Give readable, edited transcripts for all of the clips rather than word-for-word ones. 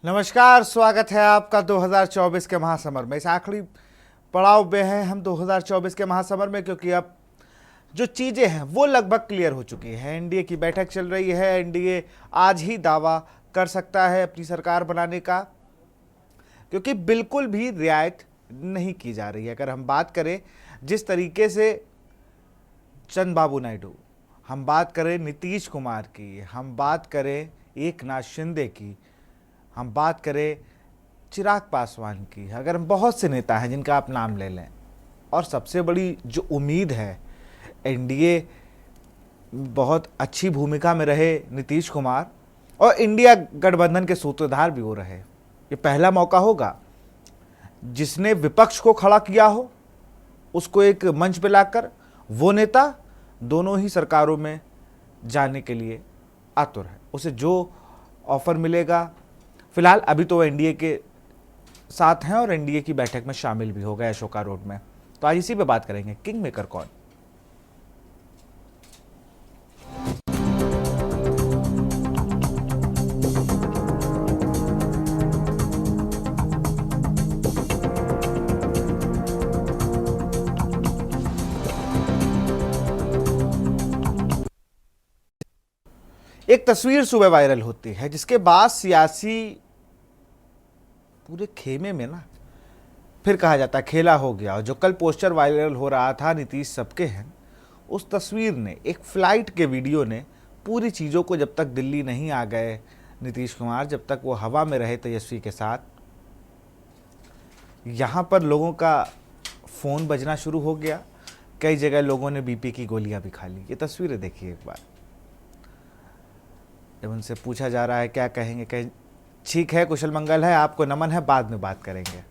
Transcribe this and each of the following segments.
नमस्कार, स्वागत है आपका 2024 के महासमर में। इस आखिरी पड़ाव में हैं हम 2024 के महासमर में, क्योंकि अब जो चीज़ें हैं वो लगभग क्लियर हो चुकी हैं। एनडीए की बैठक चल रही है। एनडीए आज ही दावा कर सकता है अपनी सरकार बनाने का, क्योंकि बिल्कुल भी रियायत नहीं की जा रही है। अगर हम बात करें जिस तरीके से चंद्रबाबू नायडू, हम बात करें नीतीश कुमार की, हम बात करें एकनाथ शिंदे की, हम बात करें चिराग पासवान की, अगर हम बहुत से नेता हैं जिनका आप नाम ले लें, और सबसे बड़ी जो उम्मीद है एनडीए बहुत अच्छी भूमिका में रहे नीतीश कुमार, और इंडिया गठबंधन के सूत्रधार भी वो रहे। ये पहला मौका होगा जिसने विपक्ष को खड़ा किया हो, उसको एक मंच पे लाकर वो नेता दोनों ही सरकारों में जाने के लिए आतुर है। उसे जो ऑफर मिलेगा, फिलहाल अभी तो एनडीए के साथ हैं और एनडीए की बैठक में शामिल भी हो गए अशोका रोड में। तो आज इसी पे बात करेंगे, किंग मेकर कौन। एक तस्वीर सुबह वायरल होती है जिसके बाद सियासी पूरे खेमे में ना फिर कहा जाता है खेला हो गया। और जो कल पोस्टर वायरल हो रहा था नीतीश सबके हैं, उस तस्वीर ने, एक फ्लाइट के वीडियो ने पूरी चीज़ों को, जब तक दिल्ली नहीं आ गए नीतीश कुमार, जब तक वो हवा में रहे तेजस्वी के साथ, यहाँ पर लोगों का फ़ोन बजना शुरू हो गया। कई जगह लोगों ने बीपी की गोलियां भी खा ली। ये तस्वीरें देखिए एक बार। जब उनसे पूछा जा रहा है क्या कहेंगे, कहें ठीक है, कुशल मंगल है, आपको नमन है, बाद में बात करेंगे।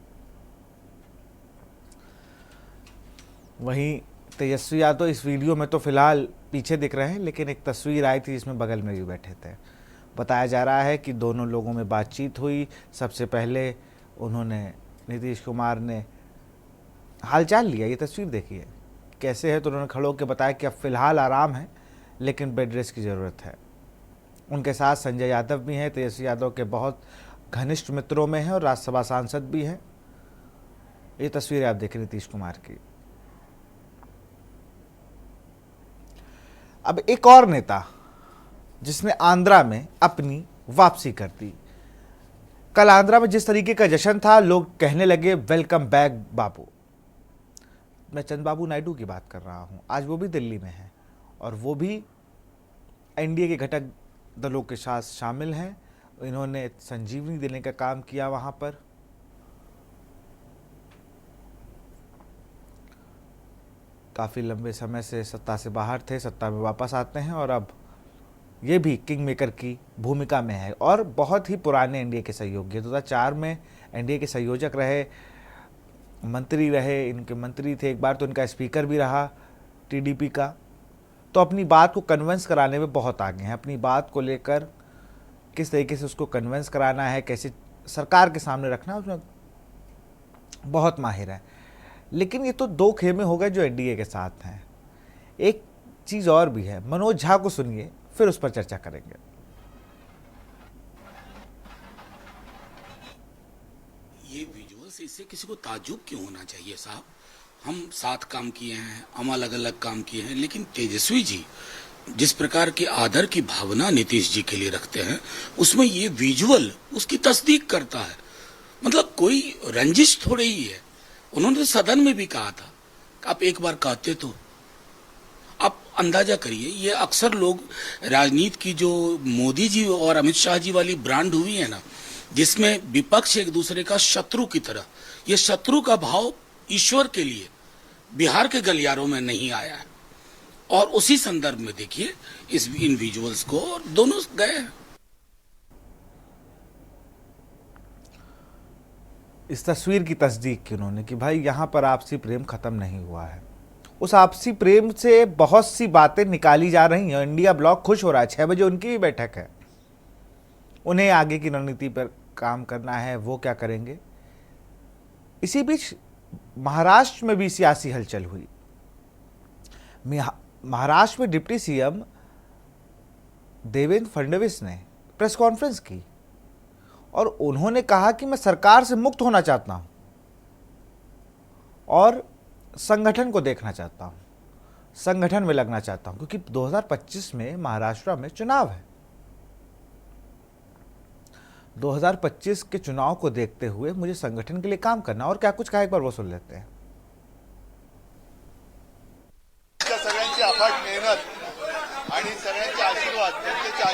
वहीं तेजस्वी यादव इस वीडियो में तो फिलहाल पीछे दिख रहे हैं, लेकिन एक तस्वीर आई थी जिसमें बगल में भी बैठे थे। बताया जा रहा है कि दोनों लोगों में बातचीत हुई। सबसे पहले उन्होंने, नीतीश कुमार ने हालचाल लिया। ये तस्वीर देखिए कैसे है। तो उन्होंने खड़े होकर बताया कि अब फिलहाल आराम है, लेकिन बेड रेस्ट की ज़रूरत है। उनके साथ संजय यादव भी हैं, तेजस्वी यादव के बहुत घनिष्ठ मित्रों में हैं और राज्यसभा सांसद भी हैं। ये तस्वीरें आप देखें नीतीश कुमार की। अब एक और नेता जिसने आंध्रा में अपनी वापसी कर दी। कल आंध्रा में जिस तरीके का जश्न था, लोग कहने लगे वेलकम बैक बाबू। मैं चंद्रबाबू नायडू की बात कर रहा हूं। आज वो भी दिल्ली में है और वो भी एनडीए के घटक दलों के साथ शामिल हैं। इन्होंने संजीवनी देने का काम किया वहां पर। काफ़ी लंबे समय से सत्ता से बाहर थे, सत्ता में वापस आते हैं और अब ये भी किंग मेकर की भूमिका में है। और बहुत ही पुराने एनडीए के सहयोगी, 2004 में एनडीए के संयोजक रहे, मंत्री रहे, इनके मंत्री थे, एक बार तो इनका स्पीकर भी रहा टीडीपी का। तो अपनी बात को कन्विंस कराने में बहुत आगे हैं। अपनी बात को लेकर किस तरीके से उसको कन्विंस कराना है, कैसे सरकार के सामने रखना है, उसमें बहुत माहिर है। लेकिन ये तो दो खेमे हो गए जो एनडीए के साथ हैं। एक चीज़ और भी है, मनोज झा को सुनिए, फिर उस पर चर्चा करेंगे। ये विजुअल से इससे किसी को ताज्जुब क्यों होना चाहिए साहब? हम साथ काम किए हैं, हम अलग अलग काम किए हैं, लेकिन तेजस्वी जी जिस प्रकार की आदर की भावना नीतीश जी के लिए रखते हैं, उसमें ये विजुअल उसकी तस्दीक करता है। मतलब कोई रंजिश थोड़ी ही है। उन्होंने तो सदन में भी कहा था कि आप एक बार कहते तो। आप अंदाजा करिए, ये अक्सर लोग राजनीति की जो मोदी जी और अमित शाह जी वाली ब्रांड हुई है ना, जिसमें विपक्ष एक दूसरे का शत्रु की तरह, ये शत्रु का भाव ईश्वर के लिए बिहार के गलियारों में नहीं आया है। और उसी संदर्भ में देखिए इन विजुअल्स को, और दोनों गए हैं। इस तस्वीर की तस्दीक की उन्होंने कि भाई यहाँ पर आपसी प्रेम खत्म नहीं हुआ है। उस आपसी प्रेम से बहुत सी बातें निकाली जा रही हैं। इंडिया ब्लॉक खुश हो रहा है, 6 बजे उनकी भी बैठक है। उन्हें आगे की रणनीति पर काम करना है, वो क्या करेंगे। इसी बीच महाराष्ट्र में भी सियासी हलचल हुई। महाराष्ट्र में डिप्टी सीएम देवेंद्र फडणवीस ने प्रेस कॉन्फ्रेंस की और उन्होंने कहा कि मैं सरकार से मुक्त होना चाहता हूं और संगठन को देखना चाहता हूं, संगठन में लगना चाहता हूं, क्योंकि 2025 में महाराष्ट्र में चुनाव है। 2025 के चुनाव को देखते हुए मुझे संगठन के लिए काम करना। और क्या कुछ कहा, एक बार वो सुन लेते हैं। सगळ्यांची अफाट मेहनत आणि सगळ्यांचे आशीर्वाद, जनतेचे आशीर्वाद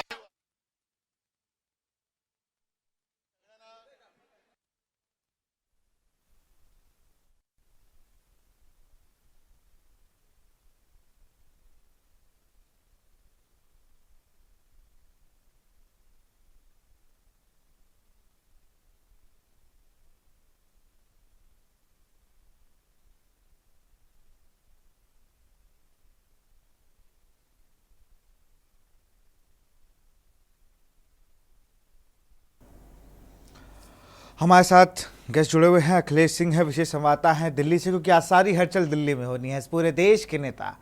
हमारे साथ गेस्ट जुड़े हुए हैं, अखिलेश सिंह है, विशेष संवाददाता हैं दिल्ली से, क्योंकि आज सारी हलचल दिल्ली में होनी है। इस पूरे देश के नेता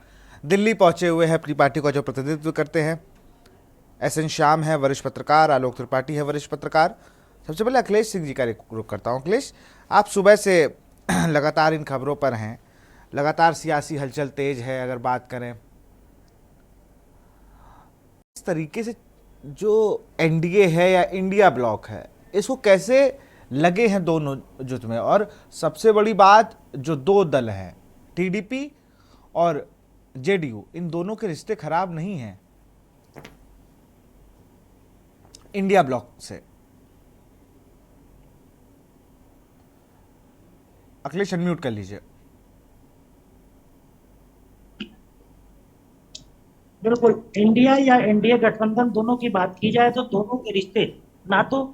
दिल्ली पहुंचे हुए हैं, अपनी पार्टी का जो प्रतिनिधित्व करते हैं। एसएन श्याम है वरिष्ठ पत्रकार, आलोक त्रिपाठी है वरिष्ठ पत्रकार। सबसे पहले अखिलेश सिंह जी का रुख करता हूँ। अखिलेश, आप सुबह से लगातार इन खबरों पर हैं, लगातार सियासी हलचल तेज है। अगर बात करें इस तरीके से जो एनडीए है या इंडिया ब्लॉक है, इसको कैसे लगे हैं दोनों जुट में? और सबसे बड़ी बात, जो दो दल हैं टीडीपी और जेडीयू, इन दोनों के रिश्ते खराब नहीं हैं इंडिया ब्लॉक से। अखिलेश अनम्यूट कर लीजिए। बिल्कुल, इंडिया या एनडीए गठबंधन दोनों की बात की जाए तो दोनों के रिश्ते, ना तो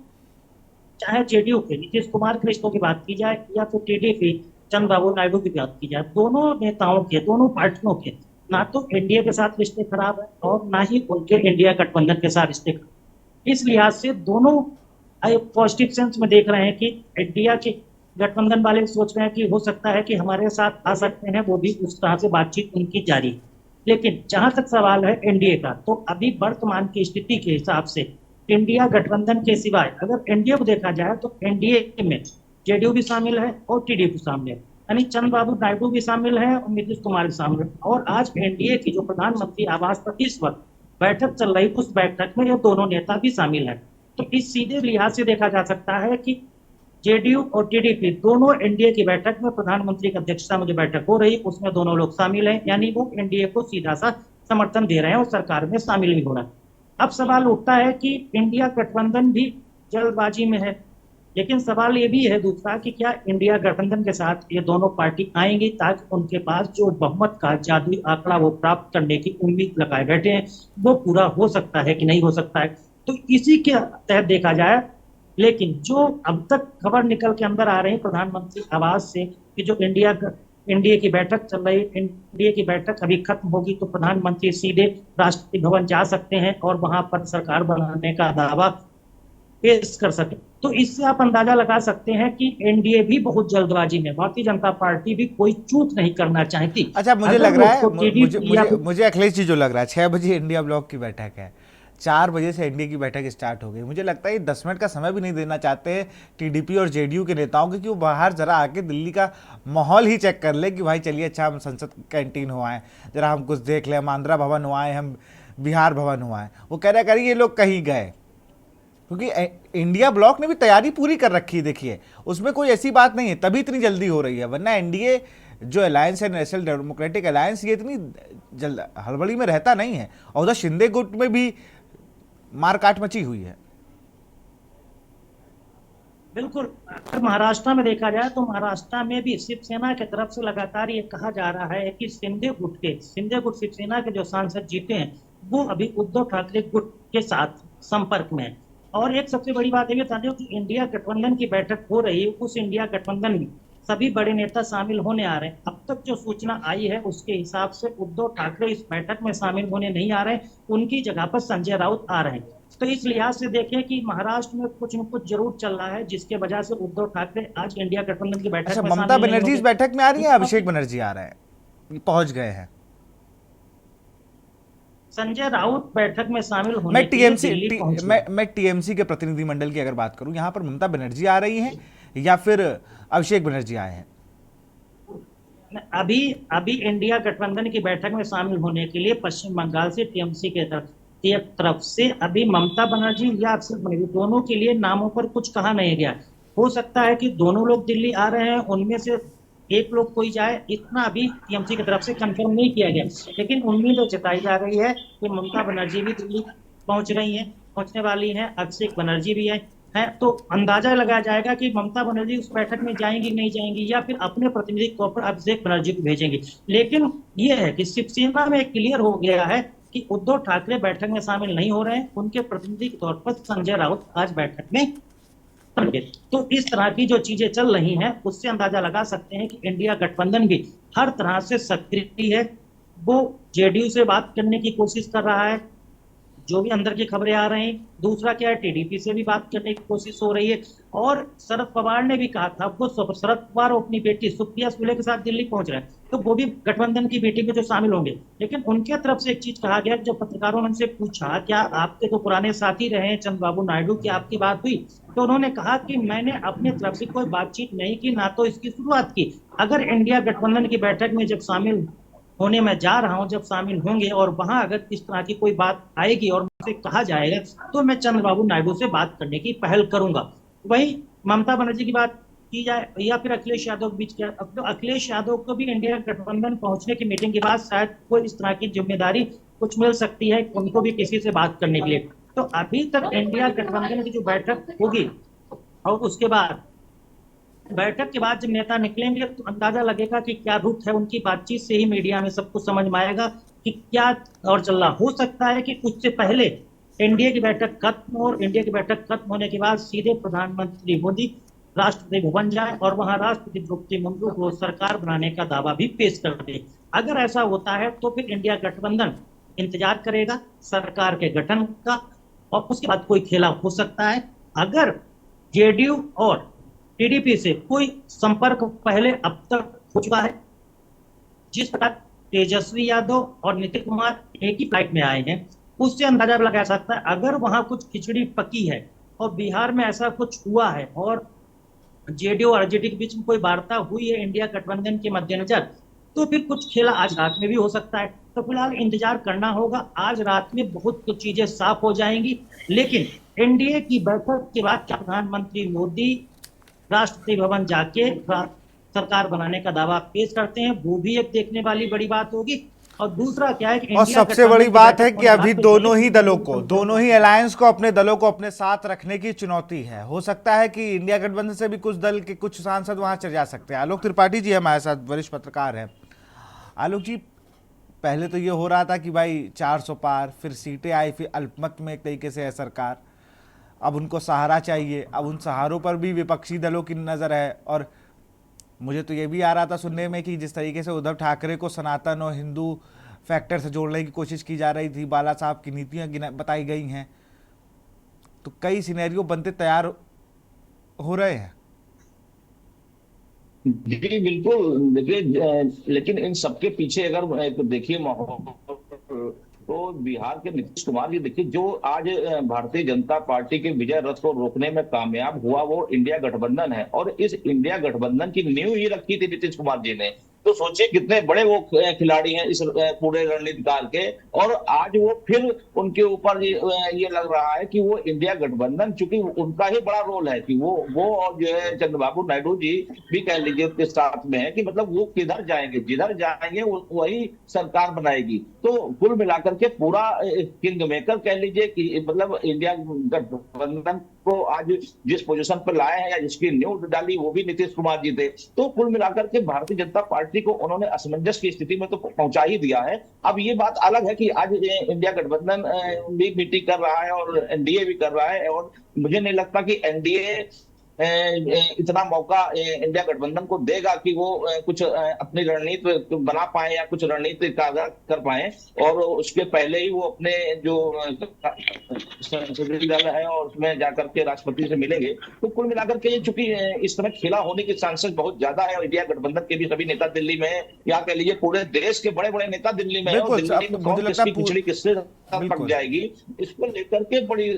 चाहे जेडीयू के नीतीश कुमार के रिश्तों की बात की जाए या फिर टीडीपी चंद्रबाबू नायडू की बात की जाए, दोनों नेताओं के, दोनों पार्टियों के ना तो एनडीए के साथ रिश्ते खराब है और ना ही उनके इंडिया गठबंधन के साथ रिश्ते खराब। इस लिहाज से दोनों पॉजिटिव सेंस में देख रहे हैं कि इंडिया के गठबंधन वाले सोच रहे हैं कि हो सकता है कि हमारे साथ आ सकते हैं, वो भी उस तरह से बातचीत उनकी जारी है। लेकिन जहां तक सवाल है एनडीए का, तो अभी वर्तमान की स्थिति के हिसाब से इंडिया गठबंधन के सिवाय अगर एनडीए को देखा जाए तो एनडीए में जेडीयू भी शामिल है और टीडीपी शामिल है, यानी चंद्रबाबू नायडू भी शामिल है और नीतीश कुमार भी शामिल है। और आज एनडीए की जो प्रधानमंत्री आवास पर इस वक्त बैठक चल रही, उस बैठक में ये दोनों नेता भी शामिल है। तो इस सीधे लिहाज से देखा जा सकता है कि जेडीयू और टीडीपी दोनों एनडीए की बैठक में, प्रधानमंत्री की अध्यक्षता में जो बैठक हो रही उसमें दोनों लोग शामिल हैं, यानी वो एनडीए को सीधा सा समर्थन दे रहे हैं और सरकार में शामिल भी हो रहा है। अब सवाल उठता है कि इंडिया गठबंधन भी जल्दबाजी में है, लेकिन सवाल ये भी है दूसरा कि क्या इंडिया गठबंधन के साथ ये दोनों पार्टी आएंगी ताकि उनके पास जो बहुमत का जादुई आंकड़ा वो प्राप्त करने की उम्मीद लगाए बैठे हैं, वो पूरा हो सकता है कि नहीं हो सकता है। तो इसी के तहत देखा जाए, लेकिन जो अब तक खबर निकल के अंदर आ रही है प्रधानमंत्री आवास से कि जो एनडीए की बैठक चल रही, एनडीए की बैठक अभी खत्म होगी तो प्रधानमंत्री सीधे राष्ट्रपति भवन जा सकते हैं और वहां पर सरकार बनाने का दावा पेश कर सके। तो इससे आप अंदाजा लगा सकते हैं कि एनडीए भी बहुत जल्दबाजी में, भारतीय जनता पार्टी भी कोई चूक नहीं करना चाहती। अच्छा, मुझे लग रहा है, मुझे अखिलेश जी जो लग रहा है, 6 बजे इंडिया ब्लॉक की बैठक है, 4 बजे से एनडीए की बैठक स्टार्ट हो गई। मुझे लगता है 10 मिनट का समय भी नहीं देना चाहते हैं टीडीपी और जेडीयू के नेताओं के, कि वो बाहर जरा आके दिल्ली का माहौल ही चेक कर ले कि भाई चलिए, अच्छा हम संसद कैंटीन हो आए, जरा हम कुछ देख लें, हम आंध्रा भवन हुआ है, हम बिहार भवन हुआ है। वो कह रहे करिए ये लोग कहीं गए, क्योंकि इंडिया ब्लॉक ने भी तैयारी पूरी कर रखी है। देखिए, उसमें कोई ऐसी बात नहीं है, तभी इतनी जल्दी हो रही है, वरना एनडीए जो अलायंस है, नेशनल डेमोक्रेटिक अलायंस, ये इतनी जल्द हड़बड़ी में रहता नहीं है। और उधर शिंदे गुट में भी मारकाट मची हुई है। बिल्कुल, अगर महाराष्ट्र में देखा जाए तो महाराष्ट्र में भी शिवसेना की तरफ से लगातार ये कहा जा रहा है कि शिंदे गुट शिवसेना के जो सांसद जीते हैं वो अभी उद्धव ठाकरे गुट के साथ संपर्क में है। और एक सबसे बड़ी बात ये बता दें कि इंडिया गठबंधन की बैठक हो रही है, उस इंडिया गठबंधन में सभी बड़े नेता शामिल होने आ रहे हैं। अब तक जो सूचना आई है उसके हिसाब से उद्धव ठाकरे इस बैठक में शामिल होने नहीं आ रहे हैं, उनकी जगह पर संजय राउत आ रहे हैं। तो इस लिहाज से देखें कि महाराष्ट्र में कुछ न कुछ जरूर चल रहा है, जिसके वजह से उद्धव ठाकरे आज इंडिया गठबंधन की बैठक में ममता बनर्जी इस बैठक में आ रही है, अभिषेक बनर्जी आ रहे हैं, पहुंच गए हैं? संजय राउत बैठक में शामिल होने मैं के लिए टीएमसी दिल्ली पहुंचे। मैं टीएमसी के प्रतिनिधिमंडल की अगर बात करूं, यहां पर ममता बनर्जी आ रही हैं या फिर अभिषेक बनर्जी आए हैं? अभी अभी इंडिया गठबंधन की बैठक में शामिल होने के लिए पश्चिम बंगाल से टीएमसी के तरफ से अभी ममता बनर्जी या अभिषेक बनर्जी दोनों के लिए नामों पर कुछ कहा नहीं गया। हो सकता है कि दोनों लोग दिल्ली आ रहे हैं, उनमें से एक लोग कोई जाए, इतना अभी टीएमसी की तरफ से कंफर्म नहीं किया गया। लेकिन उम्मीद जताई जा रही है कि ममता बनर्जी भी दिल्ली पहुंच रही हैं, पहुंचने वाली हैं, अभिषेक बनर्जी भी है। तो अंदाजा लगाया जाएगा कि ममता बनर्जी उस बैठक में जाएंगी नहीं जाएंगी, या फिर अपने प्रतिनिधि के तौर पर अभिषेक बनर्जी को भेजेंगी। लेकिन ये है कि शिवसेना में क्लियर हो गया है कि उद्धव ठाकरे बैठक में शामिल नहीं हो रहे हैं, उनके प्रतिनिधि के तौर पर संजय राउत आज बैठक में होंगे। तो इस तरह की जो चीजें चल रही हैं, उससे अंदाजा लगा सकते हैं कि इंडिया गठबंधन भी हर तरह से सक्रिय है। वो जेडीयू से बात करने की कोशिश कर रहा है, जो भी अंदर की खबरें आ रही हैं। दूसरा क्या है, टीडीपी से भी बात करने की कोशिश हो रही है। और शरद पवार ने भी कहा था, वो शरद पवार अपनी बेटी सुप्रिया सुले के साथ दिल्ली पहुंच रहे हैं, तो वो भी गठबंधन की मीटिंग में जो शामिल होंगे। लेकिन उनके तरफ से एक चीज कहा गया, जब पत्रकारों ने उनसे पूछा क्या आपके तो पुराने साथी रहे हैं चंद्रबाबू नायडू की आपकी बात हुई, तो उन्होंने कहा कि मैंने अपनी तरफ से कोई बातचीत नहीं की, ना तो इसकी शुरुआत की। अगर इंडिया गठबंधन की बैठक में जब शामिल होने में जा रहा हूं, जब शामिल होंगे और वहां अगर इस तरह की कोई बात आएगी और मुझसे कहा जाएगा, तो मैं चंद्रबाबू नायडू से बात करने की पहल करूंगा। वही ममता बनर्जी की बात की जाए या फिर अखिलेश यादव के बीच क्या, अब तो अखिलेश यादव को भी इंडिया गठबंधन पहुंचने की मीटिंग के बाद शायद कोई इस तरह की जिम्मेदारी कुछ मिल सकती है, उनको भी किसी से बात करने के लिए। तो अभी तक इंडिया गठबंधन की जो बैठक होगी और उसके बाद बैठक के बाद जब नेता निकलेंगे तो अंदाजा लगेगा कि क्या रुख है उनकी। बातचीत से ही मीडिया में सब कुछ समझ में आएगा कि क्या और चल रहा। हो सकता है कि उससे पहले एनडीए की बैठक खत्म हो और इंडिया की बैठक खत्म होने के बाद सीधे प्रधानमंत्री मोदी राष्ट्रपति भवन जाए और वहां राष्ट्रपति द्रौपदी मुर्मू को सरकार बनाने का दावा भी पेश कर दे। अगर ऐसा होता है तो फिर इंडिया गठबंधन इंतजार करेगा सरकार के गठन का, और उसके बाद कोई खेला हो सकता है। अगर जेडीयू और टीडीपी से कोई संपर्क पहले अब तक हो चुका है, जिस प्रकार तेजस्वी यादव और नीतीश कुमार एक ही फ्लाइट में आए हैं, उससे अंदाजा लगा सकता है अगर वहां कुछ खिचड़ी पकी है और बिहार में ऐसा कुछ हुआ है और जेडीयू और आरजेडी के बीच में कोई वार्ता हुई है इंडिया गठबंधन के मद्देनजर, तो फिर कुछ खेला आज रात में भी हो सकता है। तो फिलहाल इंतजार करना होगा, आज रात में बहुत कुछ चीजें साफ हो जाएंगी। लेकिन एनडीए की बैठक के बाद क्या प्रधानमंत्री मोदी राष्ट्रपति भवन जाके सरकार बनाने का दावा पेश करते हैं, वो भी एक देखने वाली बड़ी बात होगी। और दूसरा क्या है कि और सबसे बड़ी बात है कि अभी दोनों ही दलों को, दोनों ही अलायंस को अपने दलों को अपने साथ रखने की चुनौती है। हो सकता है कि इंडिया गठबंधन से भी कुछ दल के कुछ सांसद वहां चले जा सकते हैं। आलोक त्रिपाठी जी हमारे साथ, वरिष्ठ पत्रकार हैं। आलोक जी, पहले तो ये हो रहा था कि भाई 400 पार, फिर सीटें आई, फिर अल्पमत में एक तरीके से है सरकार, अब उनको सहारा चाहिए। अब उन सहारों पर भी विपक्षी दलों की नज़र है। और मुझे तो ये भी आ रहा था सुनने में कि जिस तरीके से उद्धव ठाकरे को सनातन और हिंदू फैक्टर से जोड़ने की कोशिश की जा रही थी, बाला साहब की नीतियाँ बताई गई हैं, तो कई सिनेरियो बनते तैयार हो रहे हैं। जी बिल्कुल। देखिए, लेकिन इन सबके पीछे अगर देखिए माहौल, तो बिहार के नीतीश कुमार जी, देखिए जो आज भारतीय जनता पार्टी के विजय रथ को रोकने में कामयाब हुआ वो इंडिया गठबंधन है। और इस इंडिया गठबंधन की नींव ही रखी थी नीतीश कुमार जी ने। तो सोचिए कितने बड़े वो खिलाड़ी हैं इस पूरे रणनीतिकार के। और आज वो फिर उनके ऊपर ये लग रहा है कि वो इंडिया गठबंधन, चूंकि उनका ही बड़ा रोल है कि वो और जो है चंद्रबाबू नायडू जी भी कह लीजिए उसके साथ में है कि मतलब वो किधर जाएंगे, जिधर जाएंगे वही सरकार बनाएगी। तो कुल मिलाकर के पूरा किंग मेकर कह लीजिए कि मतलब इंडिया गठबंधन को आज जिस पोजीशन पर लाए हैं या जिसकी नींव डाली वो भी नीतीश कुमार जी थे। तो कुल मिलाकर के भारतीय जनता पार्टी को उन्होंने असमंजस की स्थिति में तो पहुंचा ही दिया है। अब ये बात अलग है कि आज इंडिया गठबंधन भी मीटिंग कर रहा है और एनडीए भी कर रहा है। और मुझे नहीं लगता कि एनडीए इतना मौका इंडिया गठबंधन को देगा कि वो कुछ अपनी रणनीति बना पाए या कुछ रणनीति कर पाए, और उसके पहले ही वो अपने जो संसदीय दल है और उसमें जाकर के राष्ट्रपति से मिलेंगे। तो कुल मिलाकर के चूंकि इस समय खेला होने के चांसेस बहुत ज्यादा है, और इंडिया गठबंधन के भी सभी नेता दिल्ली में है, या कह लीजिए पूरे देश के बड़े बड़े नेता दिल्ली में है, और बिल्कुल, दिल्ली में मुझे कौन लगता है किसकी खिचड़ी किससे पक बिल्कुल। जाएगी, इसको लेकर के बड़ी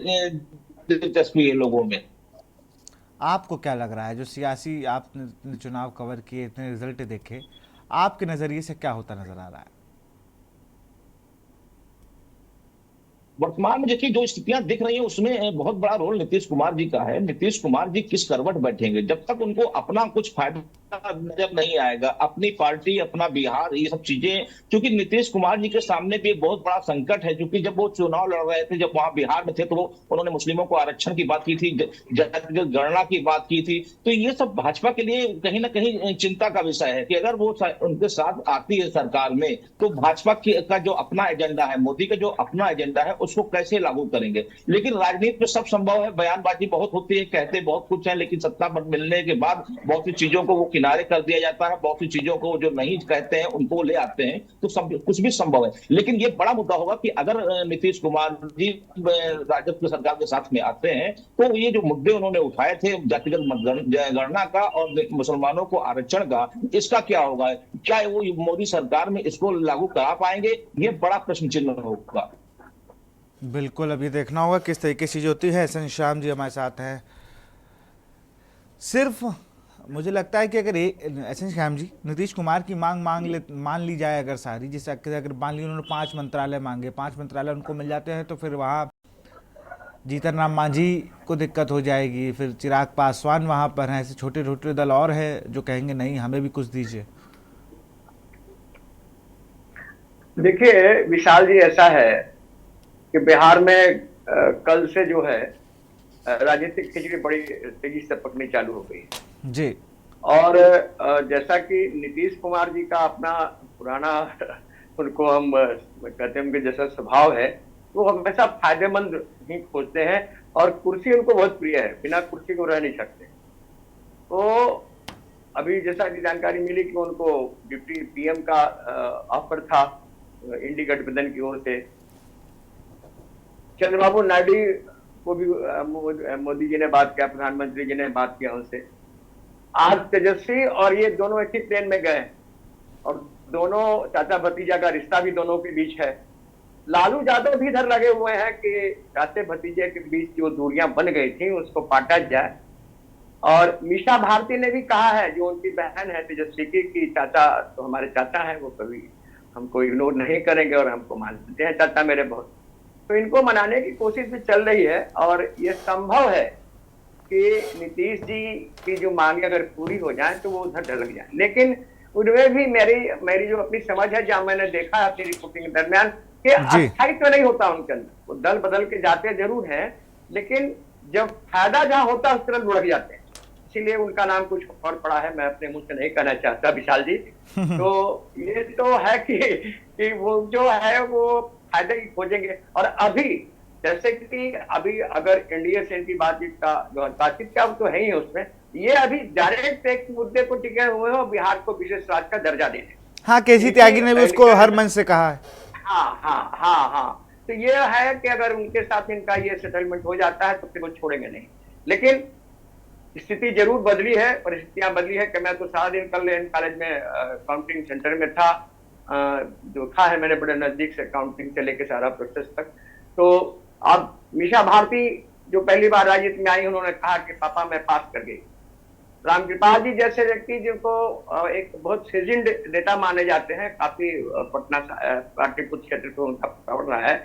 दिलचस्पी है लोगों में। आपको क्या लग रहा है, जो सियासी आपने चुनाव कवर किए, इतने रिजल्ट देखे, आपके नजरिए से क्या होता नजर आ रहा है? वर्तमान में देखिए जो स्थितियां दिख रही हैं उसमें बहुत बड़ा रोल नीतीश कुमार जी का है। नीतीश कुमार जी किस करवट बैठेंगे, जब तक उनको अपना कुछ फायदा नजर नहीं आएगा, अपनी पार्टी, अपना बिहार, ये सब चीजें, क्योंकि नीतीश कुमार जी के सामने भी एक बहुत बड़ा संकट है। क्योंकि जब वो चुनाव लड़ रहे थे, जब वहां बिहार में थे, तो उन्होंने मुस्लिमों को आरक्षण की बात की थी, जातिगत गणना की बात की थी। तो ये सब भाजपा के लिए कहीं ना कहीं चिंता का विषय है कि अगर वो उनके साथ आती है सरकार में, तो भाजपा का जो अपना एजेंडा है, मोदी का जो अपना एजेंडा है, उसको कैसे लागू करेंगे। लेकिन राजनीति में सब संभव है, बयानबाजी बहुत होती है, कहते बहुत कुछ है, लेकिन सत्ता मिलने के बाद बहुत सी चीजों को वो किनारे कर दिया जाता है, बहुत सी चीजों को जो नहीं कहते हैं उनको ले आते हैं, तो सब कुछ भी संभव है। लेकिन ये बड़ा मुद्दा होगा कि अगर नीतीश कुमार जी राजद की सरकार के साथ में आते हैं, तो ये जो मुद्दे उन्होंने उठाए थे, जातिगत गणना का और मुसलमानों को आरक्षण का, इसका क्या होगा? क्या वो मोदी सरकार में इसको लागू करा पाएंगे? ये बड़ा प्रश्न चिन्ह होगा। बिल्कुल, अब ये देखना होगा किस तरीके से चीज़ होती है। एहसन श्याम जी हमारे साथ हैं। सिर्फ मुझे लगता है कि अगर एहसन श्याम जी, नीतीश कुमार की मान ली जाए अगर सारी, जैसे अगर मान ली उन्होंने 5 मंत्रालय मांगे, 5 मंत्रालय उनको मिल जाते हैं, तो फिर वहाँ जीतन राम मांझी को दिक्कत हो जाएगी, फिर चिराग पासवान वहाँ पर हैं, ऐसे छोटे छोटे दल और हैं जो कहेंगे नहीं हमें भी कुछ दीजिए। देखिए विशाल जी, ऐसा है कि बिहार में कल से जो है राजनीतिक खिचड़ी बड़ी तेजी से पकनी चालू हो गई है जी। और जैसा कि नीतीश कुमार जी का अपना पुराना उनको हम कहते हैं जैसा स्वभाव है, वो हमेशा फायदेमंद ही खोजते हैं और कुर्सी उनको बहुत प्रिय है, बिना कुर्सी को रह नहीं सकते। तो अभी जैसा कि जानकारी मिली कि उनको डिप्टी पीएम का ऑफर था इंडी गठबंधन की ओर से। चंद्रबाबू नायडू को भी मोदी जी ने बात किया, प्रधानमंत्री जी ने बात किया उनसे। आज तेजस्वी और ये दोनों एक ही प्लेन में गए और दोनों चाचा भतीजा का रिश्ता भी दोनों के बीच है। लालू यादव भी इधर लगे हुए हैं कि चाचे भतीजे के बीच जो दूरियां बन गई थी उसको पाटा जाए। और मीसा भारती ने भी कहा है, जो उनकी बहन है तेजस्वी की, कि चाचा तो हमारे चाचा हैं, वो कभी हमको इग्नोर नहीं करेंगे और हमको मानते हैं चाचा मेरे बहुत। तो इनको मनाने की कोशिश भी चल रही है और ये संभव है कि नीतीश जी की जो मांगे अगर पूरी हो जाए तो वो उधर ढलक जाए। लेकिन उनमें भी मेरी जो अपनी समझ है, जहां मैंने देखा है अपनी रिपोर्टिंग के दरमियान, कि स्थायित्व तो नहीं होता उनके अंदर। वो दल बदल के जाते जरूर हैं, लेकिन जब फायदा जहां होता है उस तरफ लुढ़क जाते हैं। इसीलिए उनका नाम कुछ और पड़ा है, मैं अपने मुंह से नहीं कहना चाहता विशाल जी। तो ये तो है कि वो जो है वो फायदे ही खोजेंगे। और अभी जैसे कि अभी अगर एनडीए से इनकी बातचीत का तो है ही उसमें, ये अभी डायरेक्ट एक मुद्दे को टिके हुए हो, बिहार को विशेष राज्य का दर्जा देने। हाँ, केसी त्यागी ने भी उसको हर मन से कहा है। हाँ। तो ये है कि अगर उनके साथ इनका ये सेटलमेंट हो जाता है तो फिर वो छोड़ेंगे नहीं। लेकिन स्थिति जरूर बदली है, परिस्थितियां बदली है। कि मैं तो सारा दिन कल कॉलेज में काउंटिंग सेंटर में था, देखा है मैंने बड़े नजदीक से काउंटिंग से लेके सारा प्रोसेस तक। तो अब मीसा भारती जो पहली बार राजनीति में आई, उन्होंने कहा कि पापा मैं पास कर गई। रामकृपाल जी जैसे व्यक्ति जिनको एक बहुत सीजन्ड नेता माने जाते हैं, काफी पटना पाटलिपुत्र क्षेत्र को उनका पड़ रहा है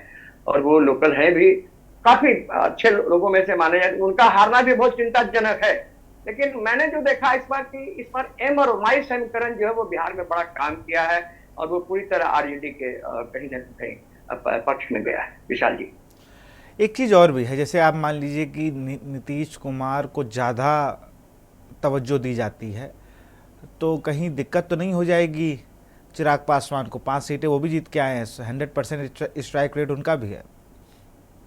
और वो लोकल है भी, काफी अच्छे लोगों में से माने जाते हैं, उनका हारना भी बहुत चिंताजनक है। लेकिन मैंने जो देखा इस बार एम और वाई समीकरण जो है वो बिहार में बड़ा काम किया है और वो पूरी तरह आरजेडी के कहीं न कहीं पक्ष में गया है। विशाल जी, एक चीज़ और भी है, जैसे आप मान लीजिए कि नीतीश कुमार को ज़्यादा तवज्जो दी जाती है, तो कहीं दिक्कत तो नहीं हो जाएगी? चिराग पासवान को 5 सीटें वो भी जीत के आए हैं, 100% स्ट्राइक रेट उनका भी है।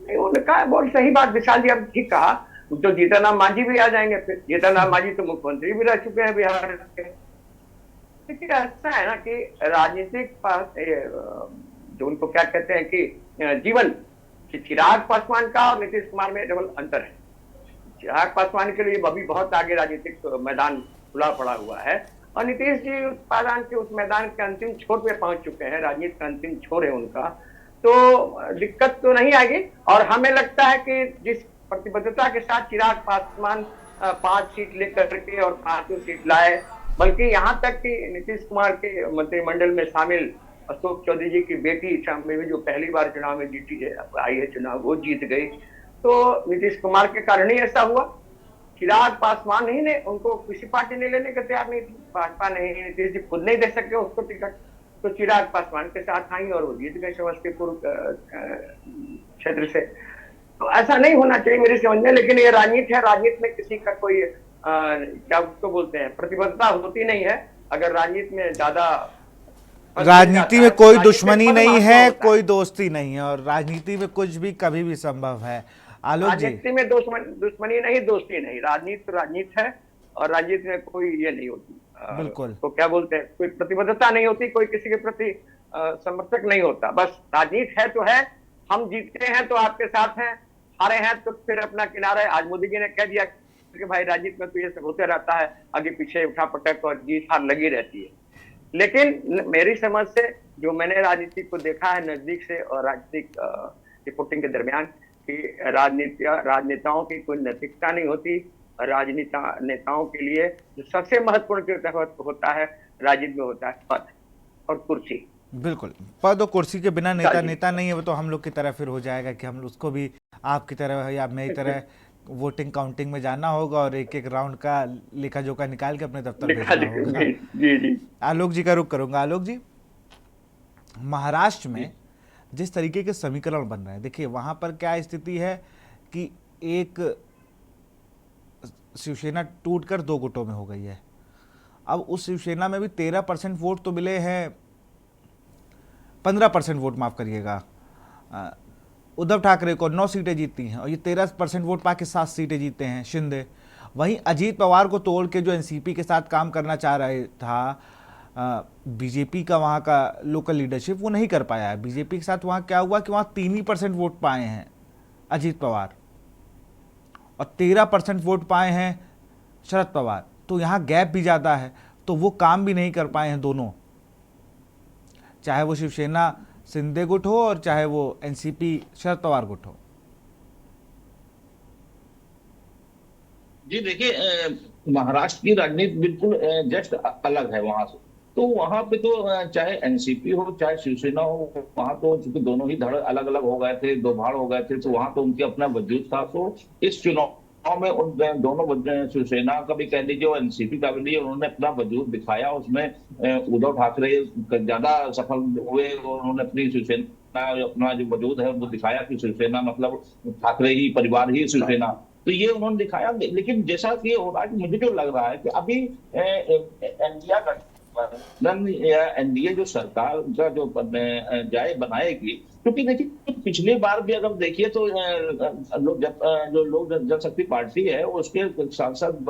उन्होंने कहा बहुत सही बात विशाल जी, अब ठीक कहा। तो जीतनराम मांझी भी आ जाएंगे, फिर जीतनराम मांझी तो मुख्यमंत्री भी रह चुके हैं बिहार के। देखिए ऐसा है ना कि राजनीतिक जो उनको क्या कहते हैं कि जीवन, चिराग पासवान का और नीतीश कुमार में डबल अंतर है। चिराग पासवान के लिए अभी बहुत आगे राजनीतिक मैदान खुला पड़ा हुआ है, और नीतीश जी पासवान के उस मैदान के अंतिम छोर पे पहुंच चुके हैं, राजनीति का अंतिम छोर है उनका, तो दिक्कत तो नहीं आएगी। और हमें लगता है कि जिस प्रतिबद्धता के साथ चिराग पासवान 5 सीट लेकर के और 5 सीट लाए, बल्कि यहाँ तक कि नीतीश कुमार के मंत्रिमंडल में शामिल अशोक चौधरी जी की बेटी शामिल हुई, जो पहली बार चुनाव में जीती है, आई है चुनाव, वो जीत गई, तो नीतीश कुमार के कारण ही ऐसा हुआ। चिराग पासवान ही ने, उनको किसी पार्टी ने लेने के तैयार नहीं थी, भाजपा नहीं, नीतीश जी खुद नहीं दे सके उसको टिकट, तो चिराग पासवान के साथ आई और वो जीत गए समस्तीपुर क्षेत्र से। तो ऐसा नहीं होना चाहिए मेरी समझ में, लेकिन ये राजनीति है, राजनीति में किसी का कोई क्या उसको बोलते हैं, प्रतिबद्धता होती नहीं है। अगर राजनीति में ज्यादा, राजनीति में कोई दुश्मनी नहीं है, कोई दोस्ती नहीं है, और राजनीति में कुछ भी कभी भी संभव है। आलोक जी, राजनीति में दुश्मनी नहीं, दोस्ती नहीं, राजनीति तो राजनीति है, और राजनीति में कोई ये नहीं होती, बिल्कुल, तो क्या बोलते हैं, कोई प्रतिबद्धता नहीं होती, कोई किसी के प्रति समर्थक नहीं होता। बस राजनीति है तो है, हम जीतते हैं तो आपके साथ हैं, हारे हैं तो फिर अपना किनारा है। आज मोदी जी ने कह दिया कि भाई राजनीति में तो ये सब होते रहता है, आगे पीछे उठापटक और जीत हार लगी रहती है। लेकिन मेरी समझ से, जो मैंने राजनीति को देखा है नजदीक से और राजनीतिक रिपोर्टिंग के दरमियान, कि राजनेताओं की कोई नैतिकता नहीं होती। नेताओं के लिए जो सबसे महत्वपूर्ण होता है राजनीति में, होता है पद और कुर्सी। बिल्कुल, पद और कुर्सी के बिना नेता नेता नहीं है। वो तो हम लोग की तरह फिर हो जाएगा कि हम उसको भी आपकी तरह या मेरी तरह वोटिंग काउंटिंग में जाना होगा और एक एक राउंड का लेखा जोखा निकाल के अपने दफ्तर भेजना होगा। जी जी, आलोक जी का रुख करूंगा। आलोक जी, महाराष्ट्र में जिस तरीके के समीकरण बन रहे हैं, देखिए वहां पर क्या स्थिति है कि एक शिवसेना टूटकर 2 गुटों में हो गई है। अब उस शिवसेना में भी 13% वोट तो मिले हैं, 15% वोट माफ करिएगा, उद्धव ठाकरे को 9 सीटें जीती हैं, और ये 13% वोट पाके 7 सीटें जीते हैं शिंदे। वहीं अजीत पवार को तोड़ के जो एनसीपी के साथ काम करना चाह रहे था बीजेपी का, वहाँ का लोकल लीडरशिप, वो नहीं कर पाया है। बीजेपी के साथ वहाँ क्या हुआ कि वहाँ 3% वोट पाए हैं अजीत पवार, और 13% वोट पाए हैं शरद पवार। तो यहाँ गैप भी ज़्यादा है, तो वो काम भी नहीं कर पाए हैं दोनों, चाहे वो शिवसेना शिंदे गुट हो और चाहे वो एनसीपी शरद पवार गुट हो। जी देखिए, महाराष्ट्र की राजनीति बिल्कुल जस्ट अलग है वहां से। तो वहां पे तो चाहे एनसीपी हो चाहे शिवसेना हो, वहां तो चूंकि दोनों ही धड़ अलग अलग हो गए थे, 2 भाड़ हो गए थे, तो वहां तो उनके अपना वजूद था। तो इस चुनाव में उन दोनों, शिवसेना का भी कह लीजिए और एनसीपी का भी लीजिए, उन्होंने अपना वजूद दिखाया। उसमें उद्धव ठाकरे ज्यादा सफल हुए और उन्होंने अपनी शिवसेना, अपना जो वजूद है वो दिखाया कि शिवसेना मतलब ठाकरे ही परिवार ही शिवसेना, तो ये उन्होंने दिखाया। लेकिन जैसा कि हो रहा है, मुझे जो लग रहा है कि अभी इंडिया गठबंधन या एनडीए जो सरकार का जो बनाएगी, क्योंकि देखिए पिछली बार भी अगर देखिए तो लोग जनशक्ति पार्टी है उसके सांसद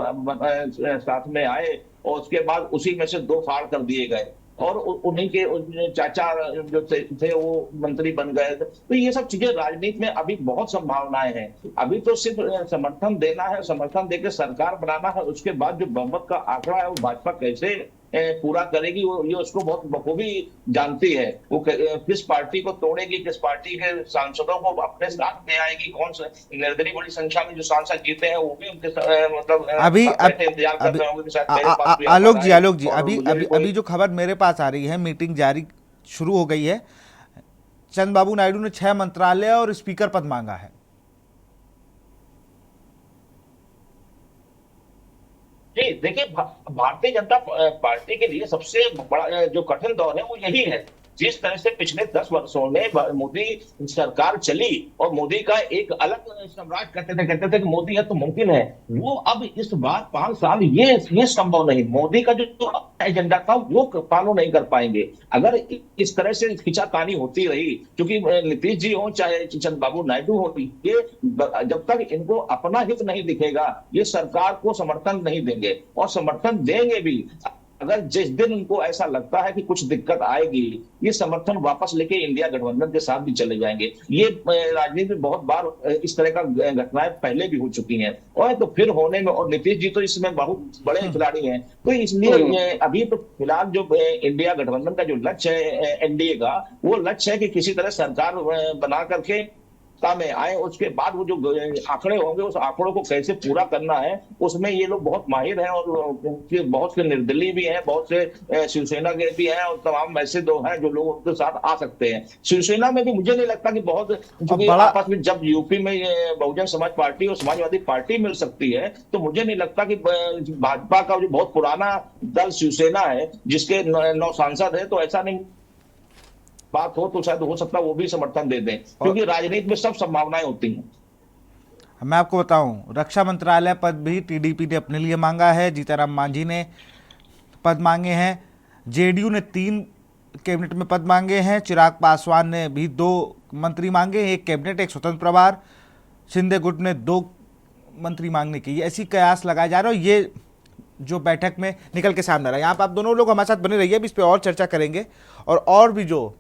साथ में आए और उसके बाद उसी में से 2 फाड़ कर दिए गए, और उन्हीं के चाचा जो थे वो मंत्री बन गए। तो ये सब चीजें राजनीति में अभी बहुत संभावनाएं हैं। अभी तो सिर्फ समर्थन देना है, समर्थन देकर सरकार बनाना है, उसके बाद जो बहुमत का आंकड़ा है वो भाजपा कैसे पूरा करेगी, वो ये उसको बहुत बखूबी जानती है। वो किस पार्टी को तोड़ेगी, किस पार्टी के सांसदों को अपने साथ में आएगी, कौन सा निर्दलीय बड़ी संख्या में जो सांसद जीते हैं वो भी उनके मतलब अभी इंतजार कर रहे होंगे। आलोक जी अभी जो खबर मेरे पास आ रही है, मीटिंग जारी शुरू हो गई है। चंद्रबाबू नायडू ने 6 मंत्रालय और स्पीकर पद मांगा है। जी देखिए, भारतीय जनता पार्टी के लिए सबसे बड़ा जो कठिन दौर है वो यही है जिस तरह से पिछले 10 वर्षों में मोदी सरकार चली और मोदी का एक अलग सम्राट कहते थे कि मोदी है तो मुमकिन है, वो अब इस बार 5 साल ये संभव नहीं। मोदी का जो एजेंडा था वो फॉलो नहीं कर पाएंगे अगर इस तरह से खिंचातानी होती रही। क्योंकि नीतीश जी हो चाहे चंद्रबाबू नायडू हो, ये जब तक इनको अपना हित नहीं दिखेगा ये सरकार को समर्थन नहीं देंगे, और समर्थन देंगे भी अगर जिस दिन उनको ऐसा लगता है कि कुछ दिक्कत आएगी, ये समर्थन वापस लेके इंडिया गठबंधन के साथ भी चले जाएंगे। ये राजनीति में बहुत बार इस तरह का घटनाएं पहले भी हो चुकी हैं और तो फिर होने में, और नीतीश जी तो इसमें बहुत बड़े खिलाड़ी हैं। तो इसलिए अभी तो फिलहाल जो इंडिया गठबंधन का जो लक्ष्य है एनडीए का, वो लक्ष्य है कि किसी तरह सरकार बना करके में आए, उसके बाद वो जो आंकड़े होंगे उस आंकड़ों को कैसे पूरा करना है उसमें ये लोग बहुत माहिर हैं, और बहुत से निर्दलीय भी हैं, बहुत से शिवसेना के भी हैं, और तमाम ऐसे लोग हैं जो लोग उनके साथ आ सकते हैं। शिवसेना में भी मुझे नहीं लगता कि बहुत, क्योंकि आपस में जब यूपी में बहुजन समाज पार्टी और समाजवादी पार्टी मिल सकती है तो मुझे नहीं लगता कि भाजपा का जो बहुत पुराना दल शिवसेना है जिसके 9 सांसद है, तो ऐसा नहीं बात हो तो शायद हो सकता है वो भी समर्थन दे दें, क्योंकि राजनीति में सब संभावनाएं होती हैं। मैं आपको बताऊं, रक्षा मंत्रालय पद भी टीडीपी ने अपने लिए मांगा है, जीतन राम मांझी ने पद मांगे हैं, जेडीयू ने 3 कैबिनेट में पद मांगे हैं, चिराग पासवान ने भी 2 मंत्री मांगे, 1 कैबिनेट 1 स्वतंत्र प्रभार, शिंदे गुट ने 2 मंत्री मांगने की ऐसी कयास लगाए जा रहे हो। ये जो बैठक में निकल के सामने रहा, यहाँ पर आप दोनों लोग हमारे साथ बने रहिए, अभी इस पर और चर्चा करेंगे और भी जो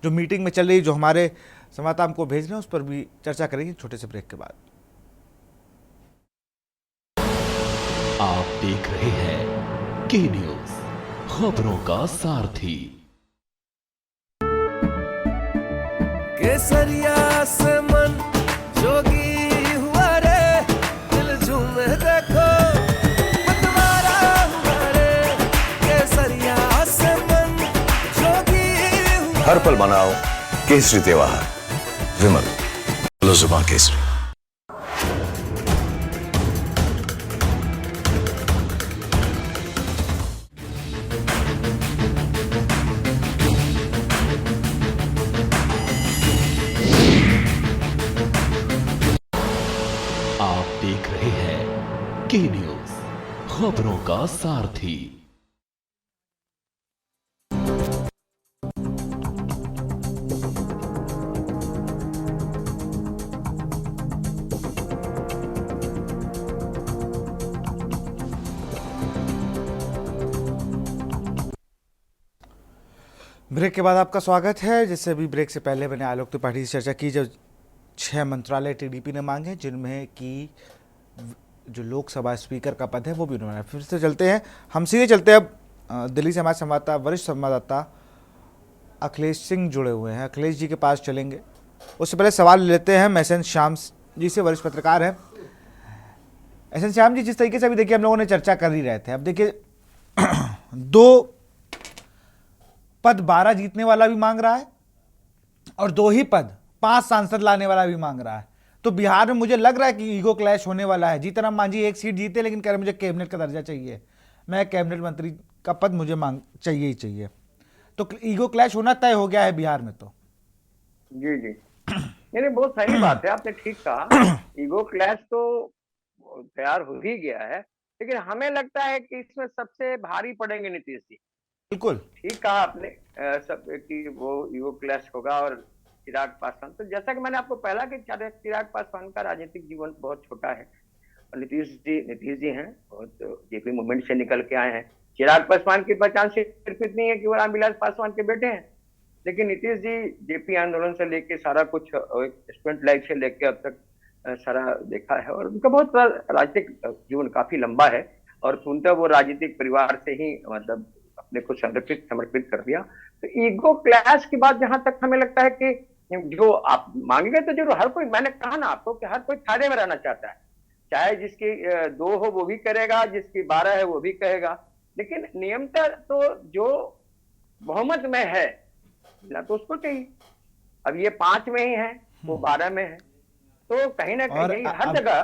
मीटिंग में चल रही, जो हमारे संवाददाता हमको भेज रहे हैं उस पर भी चर्चा करेंगे छोटे से ब्रेक के बाद। आप देख रहे हैं के न्यूज, खबरों का सारथी। केसरिया से मन जोगी हुआ रे, दिल झूमे देखो मतवारा हुआ रे, केसरिया से मन जोगी हुआ। हर पल मनाओ केसरी त्योहार, विमल जुबान केसरी। आप देख रहे हैं के न्यूज, खबरों का सारथी। ब्रेक के बाद आपका स्वागत है। जैसे अभी ब्रेक से पहले मैंने आलोक त्रिपाठी से चर्चा की, जो 6 मंत्रालय टीडीपी ने मांगे, जिनमें कि जो लोकसभा स्पीकर का पद है वो भी उन्होंने। फिर से चलते हैं, हम सीधे चलते हैं अब दिल्ली से हमारे संवाददाता, वरिष्ठ संवाददाता अखिलेश सिंह जुड़े हुए हैं, अखिलेश जी के पास चलेंगे। उससे पहले सवाल लेते हैं एस एन श्याम जी से, वरिष्ठ पत्रकार हैं। एस एन श्याम जी, जिस तरीके से अभी देखिए हम लोगों ने चर्चा कर ही रहे थे, अब देखिए 2 पद 12 जीतने वाला भी मांग रहा है और 2 ही पद 5 सांसद लाने वाला भी मांग रहा है। तो बिहार में मुझे लग रहा है कि ईगो क्लैश होने वाला है। जीतन राम मांझी 1 सीट जीते लेकिन कह रहे मुझे कैबिनेट का दर्जा चाहिए, मैं कैबिनेट मंत्री का पद मुझे चाहिए ही चाहिए। तो ईगो क्लैश होना तय हो गया है बिहार में। तो जी नहीं, बहुत सही बात है, आपने ठीक कहा। ईगो क्लैश तो तैयार हो ही गया है, लेकिन हमें लगता है कि इसमें सबसे भारी पड़ेंगे नीतीश जी। बिल्कुल ठीक कहा आपने, सब कि वो ईगो क्लैश होगा और चिराग पासवान। तो जैसा कि मैंने आपको पहला कि चिराग पासवान का राजनीतिक जीवन बहुत छोटा है, और नीतीश जी हैं, बहुत जेपी मूवमेंट से निकल के आए हैं। चिराग पासवान की पहचान सिर्फ इतनी है कि वो रामविलास पासवान के बेटे हैं, लेकिन नीतीश जी जेपी आंदोलन से लेके सारा कुछ, स्टूडेंट लाइफ से लेके अब तक सारा देखा है, और उनका बहुत राजनीतिक जीवन काफी लंबा है, और पूर्णतः वो राजनीतिक परिवार से ही मतलब अपने को समर्पित कर दिया। तो ईगो क्लैश की बात जहां तक हमें लगता है कि जो आप मांगेंगे तो जरूर हर कोई, मैंने कहा ना आपको कि हर कोई फायदे में रहना चाहता है, चाहे जिसकी 2 हो वो भी करेगा, जिसकी 12 है वो भी कहेगा, लेकिन नियमतः तो जो बहुमत में है ना तो उसको चाहिए। अब ये 5 में ही है, वो 12 में है, तो कहीं ना कहीं हर जगह।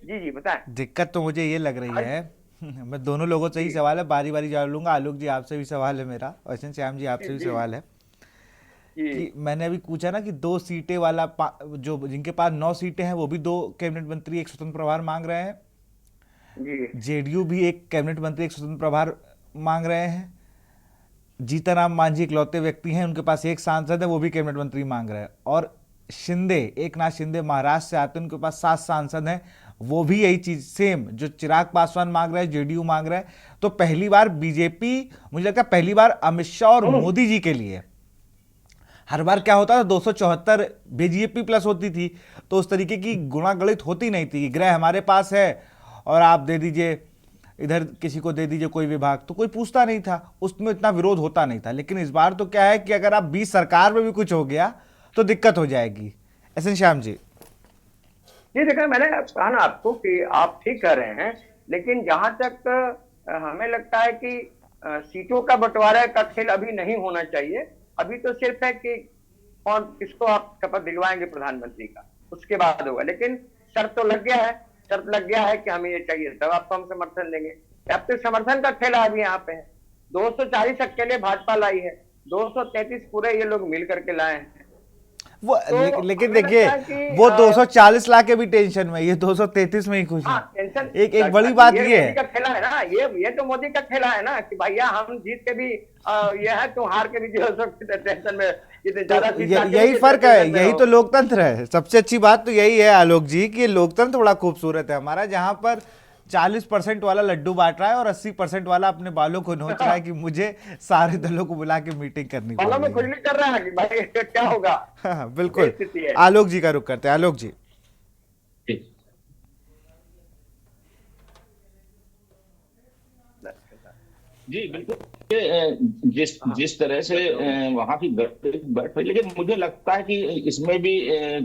जी बताएं। दिक्कत तो मुझे ये लग रही है मैं दोनों लोगों से ही सवाल है, बारी बारी जवाब लूंगा। आलोक जी आपसे भी सवाल है मेरा, और श्याम जी आपसे भी सवाल है कि मैंने अभी पूछा ना कि 2 सीटें वाला जो जिनके पास 9 सीटें हैं वो भी 2 कैबिनेट मंत्री, एक स्वतंत्र प्रभार मांग रहे हैं। जेडीयू भी एक कैबिनेट मंत्री, एक स्वतंत्र प्रभार मांग रहे हैं। जीतनराम मांझी इकलौते व्यक्ति हैं, उनके पास एक सांसद है, वो भी कैबिनेट मंत्री मांग रहे हैं। और शिंदे, एकनाथ शिंदे महाराष्ट्र से आते हैं, उनके पास 7 सांसद हैं, वो भी यही चीज सेम जो चिराग पासवान मांग रहे हैं, जेडीयू मांग रहे हैं। तो पहली बार बीजेपी, मुझे लगता है पहली बार अमित शाह और मोदी जी के लिए, हर बार क्या होता था 274 बीजेपी प्लस होती थी, तो उस तरीके की गुणागणित होती नहीं थी। गृह हमारे पास है और आप दे दीजिए, इधर किसी को दे दीजिए कोई विभाग, तो कोई पूछता नहीं था, उसमें इतना विरोध होता नहीं था। लेकिन इस बार तो क्या है कि अगर आप 20 सरकार में भी कुछ हो गया तो दिक्कत हो जाएगी। ऐसे श्याम जी जी देखा, मैंने कहा ना आपको कि आप ठीक कह रहे हैं, लेकिन जहां तक हमें लगता है कि सीटों का बंटवारा का खेल अभी नहीं होना चाहिए। अभी तो सिर्फ है कि कौन किसको आप शपथ दिलवाएंगे प्रधानमंत्री का, उसके बाद होगा। लेकिन शर्त तो लग गया है, शर्त लग गया है कि हमें ये चाहिए, तब आपको हम समर्थन देंगे। अब तो समर्थन का खेल अभी यहाँ पे है। 240 अकेले भाजपा लाई है, 233 पूरे ये लोग मिल करके लाए हैं। वो तो लेकिन हमें देखिए लगता है कि, वो 240 लाख के भी टेंशन में, ये 233 में ही खुश है। टेंशन एक बड़ी बात ये मोदी है का खेला है ना, ये तो मोदी का खेला है ना कि भैया हम जीत के भी ये है, तुम हार के भी जो है टेंशन में, इतने ज्यादा सीट लाके यही भी फर्क है, टेंशन में यही हो। तो लोकतंत्र है। सबसे अच्छी बात तो यही है आलोक जी कि लोकतंत्र बड़ा खूबसूरत है हमारा, जहां पर 40% वाला लड्डू बांट रहा है और 80% वाला अपने बालों को नोच रहा है कि मुझे सारे दलों को बुला के मीटिंग करनी बालों में पड़ेगी। खुजली कर रहा है कि भाई क्या होगा। हाँ, बिल्कुल। ये स्थिति है। आलोक जी का रुख करते हैं। आलोक जी जी बिल्कुल। जिस तरह से वहां की बैठ रही, लेकिन मुझे लगता है कि इसमें भी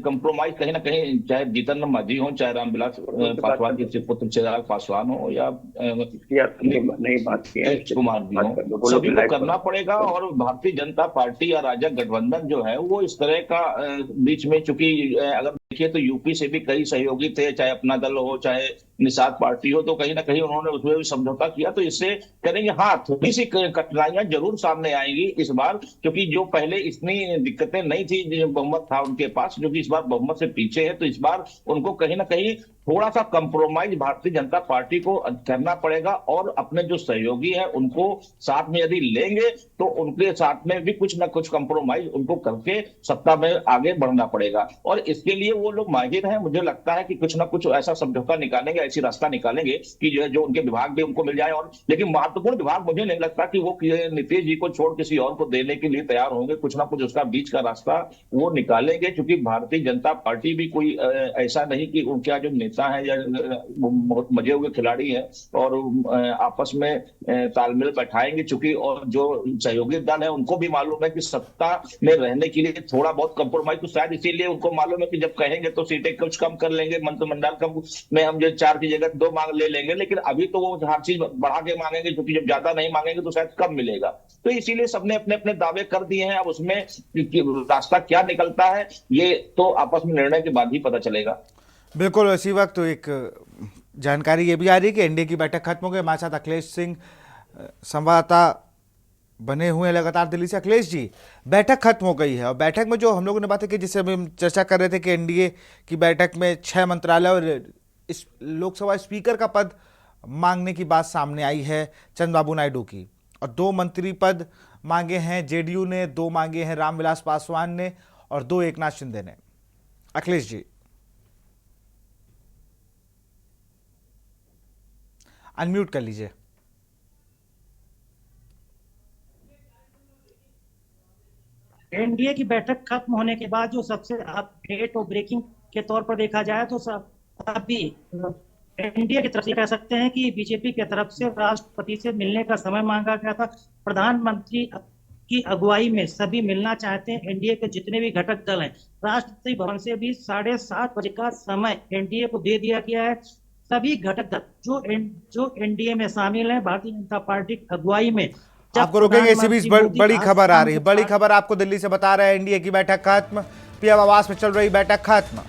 कंप्रोमाइज कहीं ना कहीं, चाहे जीतन मांझी हो, चाहे रामविलास पासवान के पुत्र चिराग पासवान हो, या नहीं बात की है कुमार भी हो, सभी को करना पड़ेगा। और भारतीय जनता पार्टी या राजग गठबंधन जो है वो इस तरह का बीच में, चूंकि अगर देखिए तो यूपी से भी कई सहयोगी थे, चाहे अपना दल हो चाहे निषाद पार्टी हो, तो कहीं ना कहीं उन्होंने उसमें भी समझौता किया। तो इससे करेंगे, हाँ थोड़ी सी कठिनाइयां जरूर सामने आएंगी इस बार, क्योंकि जो पहले इतनी दिक्कतें नहीं थी, जो बहुमत था उनके पास, जो कि इस बार बहुमत से पीछे है, तो इस बार उनको कहीं ना कहीं थोड़ा सा कंप्रोमाइज भारतीय जनता पार्टी को करना पड़ेगा। और अपने जो सहयोगी है उनको साथ में यदि लेंगे तो उनके साथ में भी कुछ ना कुछ कंप्रोमाइज उनको करके सत्ता में आगे बढ़ना पड़ेगा। और इसके लिए वो लोग माहिर हैं, मुझे लगता है कि कुछ ना कुछ ऐसा समझौता निकालेंगे, ऐसी रास्ता निकालेंगे कि जो उनके विभाग भी उनको मिल जाए। और लेकिन महत्वपूर्ण विभाग मुझे नहीं लगता कि वो नीतीश जी को छोड़ किसी और को देने के लिए तैयार होंगे। कुछ ना कुछ उसका बीच का रास्ता वो निकालेंगे, क्योंकि भारतीय जनता पार्टी भी कोई ऐसा नहीं कि उनका जो नेता है या बहुत मजे हुए खिलाड़ी हैं और आपस में तालमेल बैठाएंगे। चूंकि और जो सहयोगी दल है उनको भी मालूम है कि सत्ता में रहने के लिए थोड़ा बहुत कंप्रोमाइज, तो शायद इसीलिए उनको मालूम है कि जब कहेंगे तो सीटें कुछ कम कर लेंगे, मंत्रिमंडल कम में हम जो 4 की जगह 2 मांग ले लेंगे। लेकिन अभी तो वो हर चीज बढ़ा के मांगेंगे, क्योंकि जब ज्यादा नहीं मांगेंगे तो शायद कम मिलेगा। तो इसीलिए सबने अपने अपने दावे कर दिए हैं। अब उसमें रास्ता क्या निकलता है ये तो आपस में निर्णय के बाद ही पता चलेगा। बिल्कुल। इसी वक्त तो एक जानकारी ये भी आ रही है कि एनडीए की बैठक खत्म हो गई। हमारे साथ अखिलेश सिंह संवाददाता बने हुए हैं लगातार दिल्ली से। अखिलेश जी, बैठक खत्म हो गई है और बैठक में जो हम लोगों ने बातें की, जिससे हम चर्चा कर रहे थे कि एनडीए की बैठक में 6 मंत्रालय और इस लोकसभा स्पीकर का पद मांगने की बात सामने आई है चंद्रबाबू नायडू की, और 2 मंत्री पद मांगे हैं जेडीयू ने, 2 मांगे हैं रामविलास पासवान ने और 2 एकनाथ शिंदे ने। अखिलेश जी अनम्यूट कर लीजिए। एनडीए की बैठक खत्म होने के बाद जो सबसे अपडेट और ब्रेकिंग के तौर पर देखा जाए तो अभी एनडीए की तरफ से कह सकते हैं कि बीजेपी की तरफ से राष्ट्रपति से मिलने का समय मांगा गया था। प्रधानमंत्री की अगुवाई में सभी मिलना चाहते हैं। एनडीए के जितने भी घटक दल हैं, राष्ट्रपति भवन से भी 7:30 बजे का समय एनडीए को दे दिया गया है। सभी घटक दल जो एनडीए में शामिल है, भारतीय जनता पार्टी की अगुवाई में। आपको रोकेंगे, इसी बीच बड़ी खबर आ रही है। बड़ी खबर आपको दिल्ली से बता रहे हैं, एनडीए की बैठक खत्म, पीएम आवास में चल रही बैठक खत्म।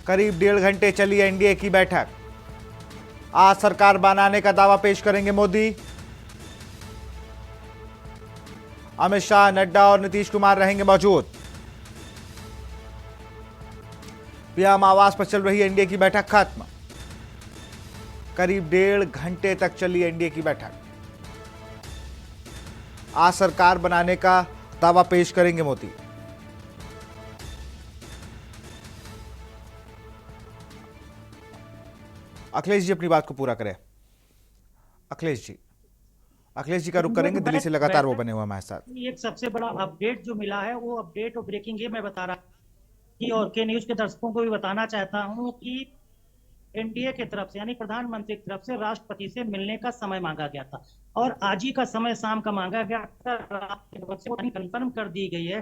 करीब 1.5 घंटे चली एनडीए की बैठक। आज सरकार बनाने का दावा पेश करेंगे मोदी। अमित शाह, नड्डा और नीतीश कुमार रहेंगे मौजूद। पीएम आवास पर चल रही एनडीए की बैठक खत्म। करीब 1.5 घंटे तक चली एनडीए की बैठक। आज सरकार बनाने का दावा पेश करेंगे मोदी। अखिलेश जी अपनी बात को पूरा करें। अखिलेश जी का रुख करेंगे। दिल्ली से लगातार वो बने हुए हमारे साथ। एक सबसे बड़ा अपडेट जो मिला है वो अपडेट और ब्रेकिंग ये मैं बता रहा कि और के न्यूज के दर्शकों को भी बताना चाहता हूं कि एनडीए की तरफ से यानी प्रधानमंत्री की तरफ से राष्ट्रपति से मिलने का समय मांगा गया था और आज ही का समय शाम का मांगा गया था। राष्ट्रपति कंफर्म कर दी गई है।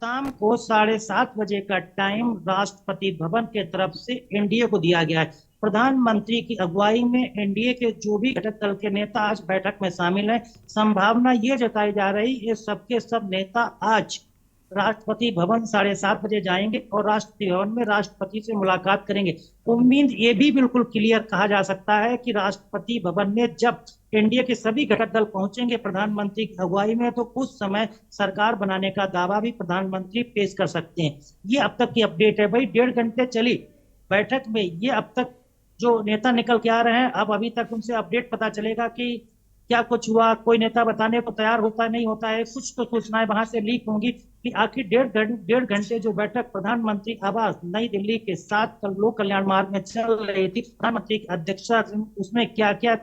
शाम को 7:30 बजे का टाइम राष्ट्रपति भवन के तरफ से एनडीए को दिया गया है। प्रधानमंत्री की अगुवाई में एनडीए के जो भी घटक दल के नेता आज बैठक में शामिल हैं। संभावना ये जताई जा रही है सबके सब नेता आज राष्ट्रपति भवन 7:30 बजे जाएंगे और राष्ट्रपति भवन में राष्ट्रपति से मुलाकात करेंगे। उम्मीद ये भी बिल्कुल क्लियर कहा जा सकता है कि राष्ट्रपति भवन में जब एनडीए के सभी घटक दल पहुंचेंगे प्रधानमंत्री की अगुवाई में तो कुछ समय सरकार बनाने का दावा भी प्रधानमंत्री पेश कर सकते हैं। ये अब तक की अपडेट है भाई। 1.5 घंटे चली बैठक में ये अब तक जो नेता निकल के आ रहे हैं अब अभी तक उनसे अपडेट पता चलेगा कि क्या कुछ हुआ। कोई नेता बताने को तैयार होता नहीं होता है। कुछ तो सूचनाएं वहां से लीक होंगी कि आखिर 1.5 घंटे जो बैठक प्रधानमंत्री आवास नई दिल्ली के 7 लोक कल्याण मार्ग में चल रही थी प्रधानमंत्री की अध्यक्षता उसमें क्या क्या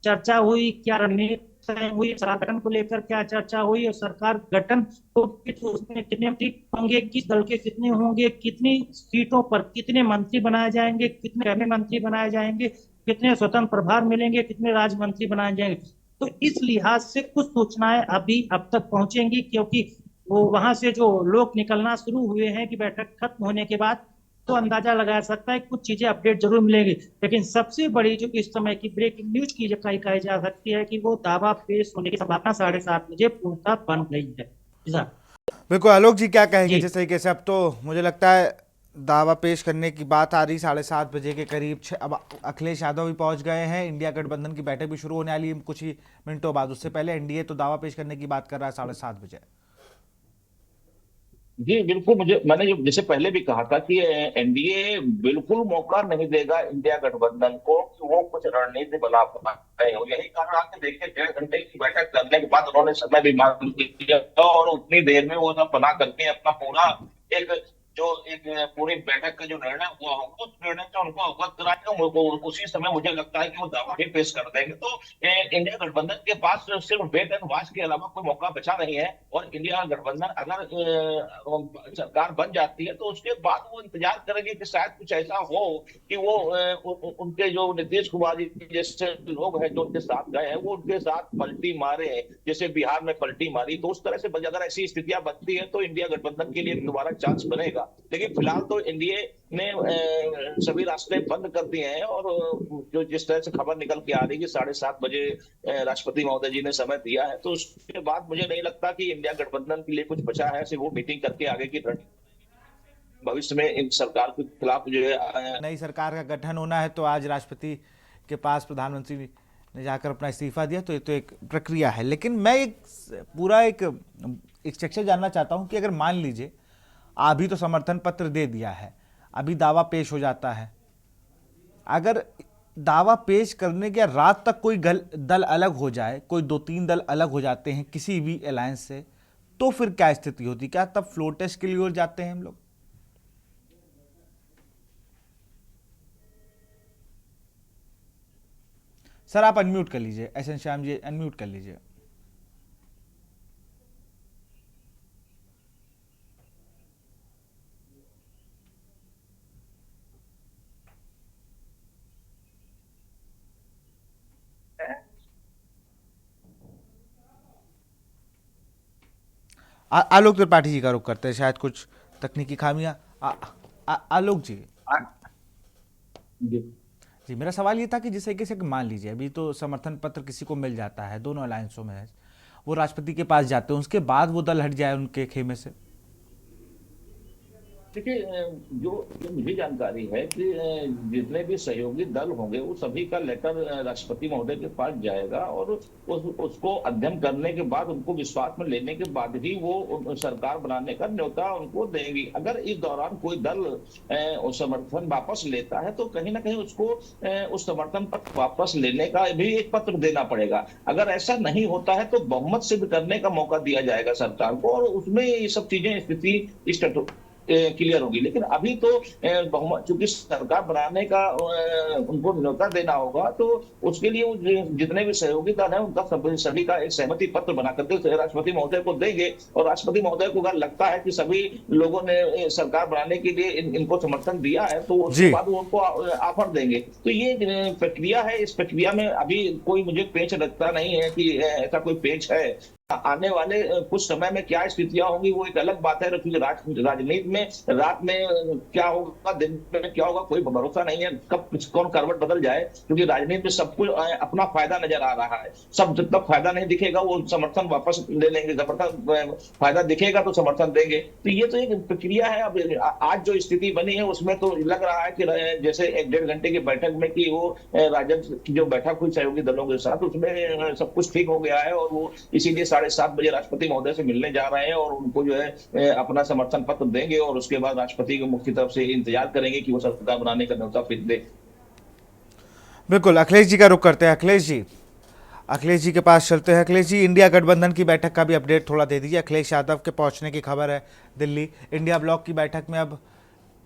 चर्चा हुई, क्या रणनीति तय हुई, सरकार गठन को लेकर क्या चर्चा हुई और सरकार गठन को उसमें कितने सीट होंगे, किस दल के कितने होंगे, कितनी सीटों पर कितने मंत्री बनाए जाएंगे, कितने कैबिनेट मंत्री बनाए जाएंगे, कितने स्वतंत्र प्रभार मिलेंगे, कितने राज्य मंत्री बनाए जाएंगे। तो इस लिहाज से कुछ सूचनाएं अभी अब तक पहुंचेंगी क्योंकि वो वहां से जो लोग निकलना शुरू हुए हैं कि बैठक खत्म होने के बाद तो अंदाजा लगाया सकता है कुछ चीजें अपडेट जरूर मिलेंगी। लेकिन सबसे बड़ी जो इस समय की ब्रेकिंग न्यूज की कही जा सकती है कि वो दावा पेश होने की संभावना 7:30 बजे पूर्णतः बन गई है। बिल्कुल आलोक जी क्या कहेंगे? जी। जिस तरीके से अब तो मुझे लगता है दावा पेश करने की बात आ रही 7:30 बजे के करीब। अब अखिलेश यादव भी पहुंच गए हैं। इंडिया गठबंधन की बैठक भी शुरू होने वाली है कुछ ही मिनटों बाद। उससे पहले एनडीए तो दावा पेश करने की बात कर रहा है 7:30 बजे। जी बिल्कुल। मैंने जैसे पहले भी कहा था कि एनडीए बिल्कुल मौका नहीं देगा इंडिया गठबंधन को कि वो कुछ रणनीति बना पाए। यही कारण आपने देखिए 1.5 घंटे की बैठक करने के बाद उन्होंने समय भी मांग लिया और उतनी देर में वो सब बना करके अपना पूरा एक पूरी बैठक का जो निर्णय हुआ होगा उस निर्णय से उनको अवगत कराएंगे। उसी समय मुझे लगता है कि वो दावा भी पेश कर देंगे। तो इंडिया गठबंधन के पास सिर्फ वेट एंड वॉच के अलावा कोई मौका बचा नहीं है। और इंडिया गठबंधन अगर सरकार बन जाती है तो उसके बाद वो इंतजार करेंगे कि शायद कुछ ऐसा हो कि वो उनके जो नीतीश कुमार जी जैसे लोग हैं जो उनके साथ गए हैं वो उनके साथ पलटी मारे, जैसे बिहार में पलटी मारी। तो उस तरह से अगर ऐसी स्थितियां बनती है तो इंडिया गठबंधन के लिए दोबारा चांस बनेगा। लेकिन फिलहाल तो एनडीए ने सभी रास्ते बंद कर दिए हैं और जो जिस तरह से खबर निकल के आ रही है कि 7:30 बजे राष्ट्रपति महोदय जी ने समय दिया है तो उसके बाद मुझे नहीं लगता कि इंडिया गठबंधन के लिए कुछ बचा है। सिर्फ वो मीटिंग करके आगे की भविष्य में इन सरकार के खिलाफ जो है नई सरकार का गठन होना है तो आज राष्ट्रपति के पास प्रधानमंत्री ने जाकर अपना इस्तीफा दिया। तो ये तो एक प्रक्रिया है। लेकिन मैं एक स्ट्रक्चर जानना चाहता हूं कि अगर मान लीजिए अभी तो समर्थन पत्र दे दिया है, अभी दावा पेश हो जाता है, अगर दावा पेश करने के रात तक कोई दल अलग हो जाए, कोई 2-3 दल अलग हो जाते हैं किसी भी अलायंस से, तो फिर क्या स्थिति होती? क्या तब फ्लोर टेस्ट के लिए ओर जाते हैं हम लोग? सर आप अनम्यूट कर लीजिए। एसएन श्याम जी अनम्यूट कर लीजिए। आलोक त्रिपाठी जी का रुख करते हैं, शायद कुछ तकनीकी खामियां। आलोक जी जी मेरा सवाल ये था कि जिस तरीके से मान लीजिए अभी तो समर्थन पत्र किसी को मिल जाता है, दोनों अलायंसों में है, वो राष्ट्रपति के पास जाते हैं, उसके बाद वो दल हट जाए उनके खेमे से। देखिए जो मुझे जानकारी है कि जितने भी सहयोगी दल होंगे वो सभी का लेटर राष्ट्रपति महोदय के पास जाएगा और उसको अध्ययन करने के बाद उनको विश्वास में लेने के बाद ही वो सरकार बनाने का न्योता उनको देंगी। अगर इस दौरान कोई दल समर्थन वापस लेता है तो कहीं ना कहीं उसको उस समर्थन पत्र वापस लेने का भी एक पत्र देना पड़ेगा। अगर ऐसा नहीं होता है तो बहुमत सिद्ध करने का मौका दिया जाएगा सरकार को और उसमें ये सब चीजें स्थिति क्लियर होगी। लेकिन अभी तो बहुमत चूंकि सरकार बनाने का उनको न्योता देना होगा तो उसके लिए वो जितने भी सहयोगी दल हैं उनका सभी का एक सहमति पत्र बना करके राष्ट्रपति महोदय को देंगे और राष्ट्रपति महोदय को अगर लगता है कि सभी लोगों ने सरकार बनाने के लिए इनको समर्थन दिया है तो उसके बाद वो उनको ऑफर देंगे। तो ये प्रक्रिया है, इस प्रक्रिया में अभी कोई मुझे पेच लगता नहीं है कि ऐसा कोई पेच है। आने वाले कुछ समय में क्या स्थितियां होंगी वो एक अलग बात है, क्योंकि राजनीति में रात में क्या होगा दिन में क्या होगा कोई भरोसा नहीं है, कब कौन करवट बदल जाए, क्योंकि राजनीति में सबको अपना फायदा नजर आ रहा है। सब जब तक फायदा नहीं दिखेगा वो समर्थन वापस ले लेंगे, जब फायदा दिखेगा तो समर्थन देंगे। तो ये तो एक प्रक्रिया है। अब आज जो स्थिति बनी है उसमें तो लग रहा है कि जैसे 1-1.5 घंटे की बैठक में कि वो राजद की जो बैठक हुई सहयोगी दलों के साथ उसमें सब कुछ ठीक हो गया है और वो इसीलिए 7:30 बजे राष्ट्रपति महोदय से मिलने जा रहे हैं और उनको जो है अपना समर्थन पत्र देंगे और उसके बाद राष्ट्रपति के मुख्य तरफ से इंतजार करेंगे कि वो सरकार बनाने का न्योता फिर दे। बिल्कुल, अखिलेश जी का रुख करते हैं। अखिलेश जी के पास चलते हैं। अखिलेश जी, इंडिया गठबंधन की बैठक का भी अपडेट थोड़ा दे दीजिए। अखिलेश यादव के पहुंचने की खबर है दिल्ली। इंडिया ब्लॉक की बैठक में अब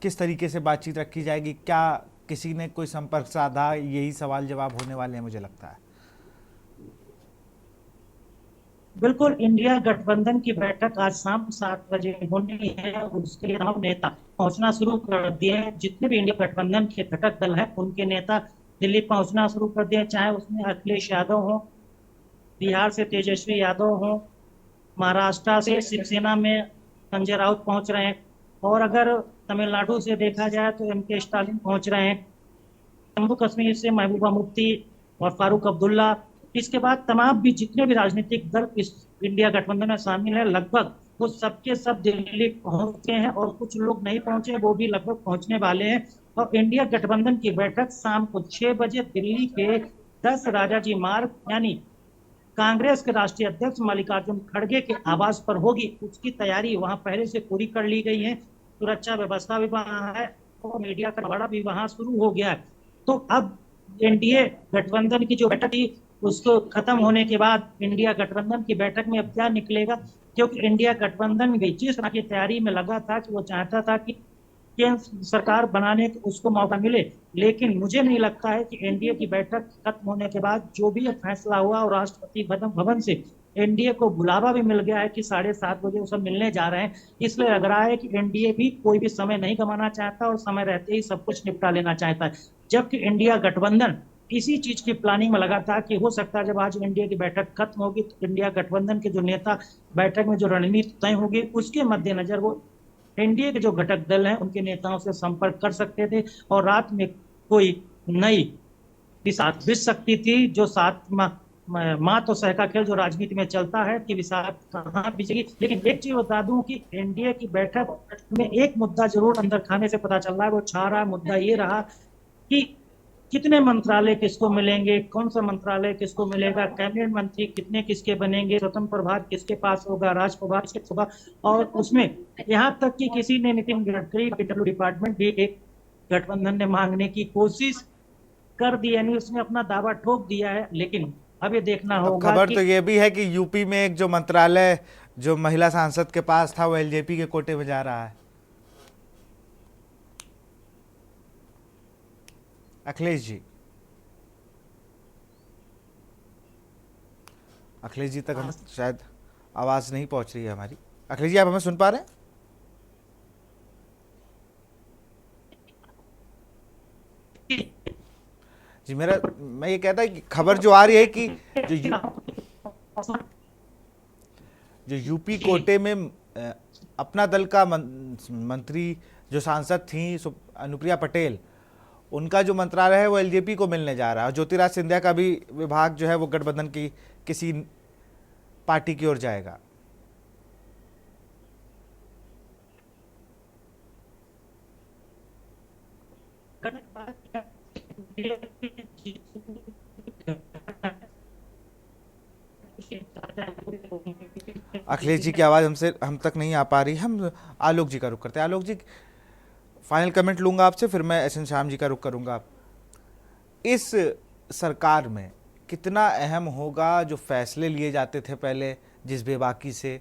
किस तरीके से बातचीत रखी जाएगी? क्या किसी ने कोई संपर्क साधा? यही सवाल जवाब होने वाले हैं मुझे लगता है। बिल्कुल, इंडिया गठबंधन की बैठक आज शाम 7 बजे होनी है। उसके लिए तमाम नेता पहुंचना शुरू कर दिए हैं। जितने भी इंडिया गठबंधन के घटक दल हैं उनके नेता दिल्ली पहुंचना शुरू कर दिए, चाहे उसमें अखिलेश यादव हो, बिहार से तेजस्वी यादव हो, महाराष्ट्र से शिवसेना में संजय राउत पहुंच रहे हैं और अगर तमिलनाडु से देखा जाए तो एम.के. स्टालिन पहुंच रहे हैं, जम्मू कश्मीर से महबूबा मुफ्ती और फारूक अब्दुल्ला। इसके बाद तमाम भी जितने भी राजनीतिक दल इस इंडिया गठबंधन में शामिल है लगभग वो सबके सब दिल्ली पहुंचे हैं और कुछ लोग नहीं पहुंचे, वो भी लगभग पहुंचने वाले हैं। और इंडिया गठबंधन की बैठक शाम को 6 बजे दिल्ली के 10 राजाजी मार्ग यानी कांग्रेस के राष्ट्रीय अध्यक्ष मल्लिकार्जुन खड़गे के आवास पर होगी। उसकी तैयारी वहां पहले से पूरी कर ली गई है, सुरक्षा व्यवस्था भी वहां है और मीडिया का दौरा भी वहां शुरू हो गया है। तो अब एनडीए गठबंधन की जो बैठक थी उसको खत्म होने के बाद इंडिया गठबंधन की बैठक में अब क्या निकलेगा, क्योंकि इंडिया गठबंधन भी जिस तरह की तैयारी में लगा था कि वो चाहता था कि केंद्र सरकार बनाने को उसको मौका मिले, लेकिन मुझे नहीं लगता है कि एनडीए की बैठक खत्म होने के बाद जो भी फैसला हुआ और राष्ट्रपति भवन से एनडीए को बुलावा भी मिल गया है कि 7:30 बजे वो सब मिलने जा रहे हैं, इसलिए लग रहा है कि एनडीए भी कोई भी समय नहीं गंवाना चाहता और समय रहते ही सब कुछ निपटा लेना चाहता है। जबकि इंडिया गठबंधन इसी चीज की प्लानिंग में लगा था कि हो सकता है जब आज एनडीए की बैठक खत्म होगी तो इंडिया गठबंधन के जो नेता बैठक में जो रणनीति तय होगी उसके मद्देनजर वो एनडीए के जो घटक दल हैं उनके नेताओं से संपर्क कर सकते थे और रात में कोई नई दिशा बिछ सकती थी। जो माँ तो सह का खेल जो राजनीति में चलता है कि विषाद कहाँ बिछेगी। लेकिन एक चीज बता दूं कि एनडीए की बैठक में एक मुद्दा जरूर अंदर खाने से पता चल रहा है, वो छा रहा मुद्दा ये रहा कि कितने मंत्रालय किसको मिलेंगे, कौन सा मंत्रालय किसको मिलेगा, कैबिनेट मंत्री कितने किसके बनेंगे, स्वतंत्र प्रभार किसके पास होगा, राज प्रभार किसके होगा। और उसमें यहाँ तक कि किसी ने नितिन गडकरी पीडब्ल्यू डिपार्टमेंट भी एक गठबंधन ने मांगने की कोशिश कर दी, यानी उसने अपना दावा ठोक दिया है। लेकिन अब ये देखना होगा। खबर तो ये भी है कि यूपी में एक जो मंत्रालय जो महिला सांसद के पास था वो एलजेपी के कोटे में जा रहा है। अखिलेश जी तक हम शायद आवाज नहीं पहुंच रही है हमारी। अखिलेश जी, आप हमें सुन पा रहे हैं? जी, मैं ये कहता है कि खबर जो आ रही है कि जो यूपी कोटे में अपना दल का मंत्री जो सांसद थी अनुप्रिया पटेल, उनका जो मंत्रालय है वो एलजेपी को मिलने जा रहा है। ज्योतिराज सिंधिया का भी विभाग जो है वो गठबंधन की किसी पार्टी की ओर जाएगा। गलत बात अखिलेश जी की आवाज़ हम तक नहीं आ पा रही। हम आलोक जी का रुख करते हैं। आलोक जी, फाइनल कमेंट लूंगा आपसे, फिर मैं एस एन श्याम जी का रुख करूंगा। इस सरकार में कितना अहम होगा जो फैसले लिए जाते थे पहले जिस बेबाकी से,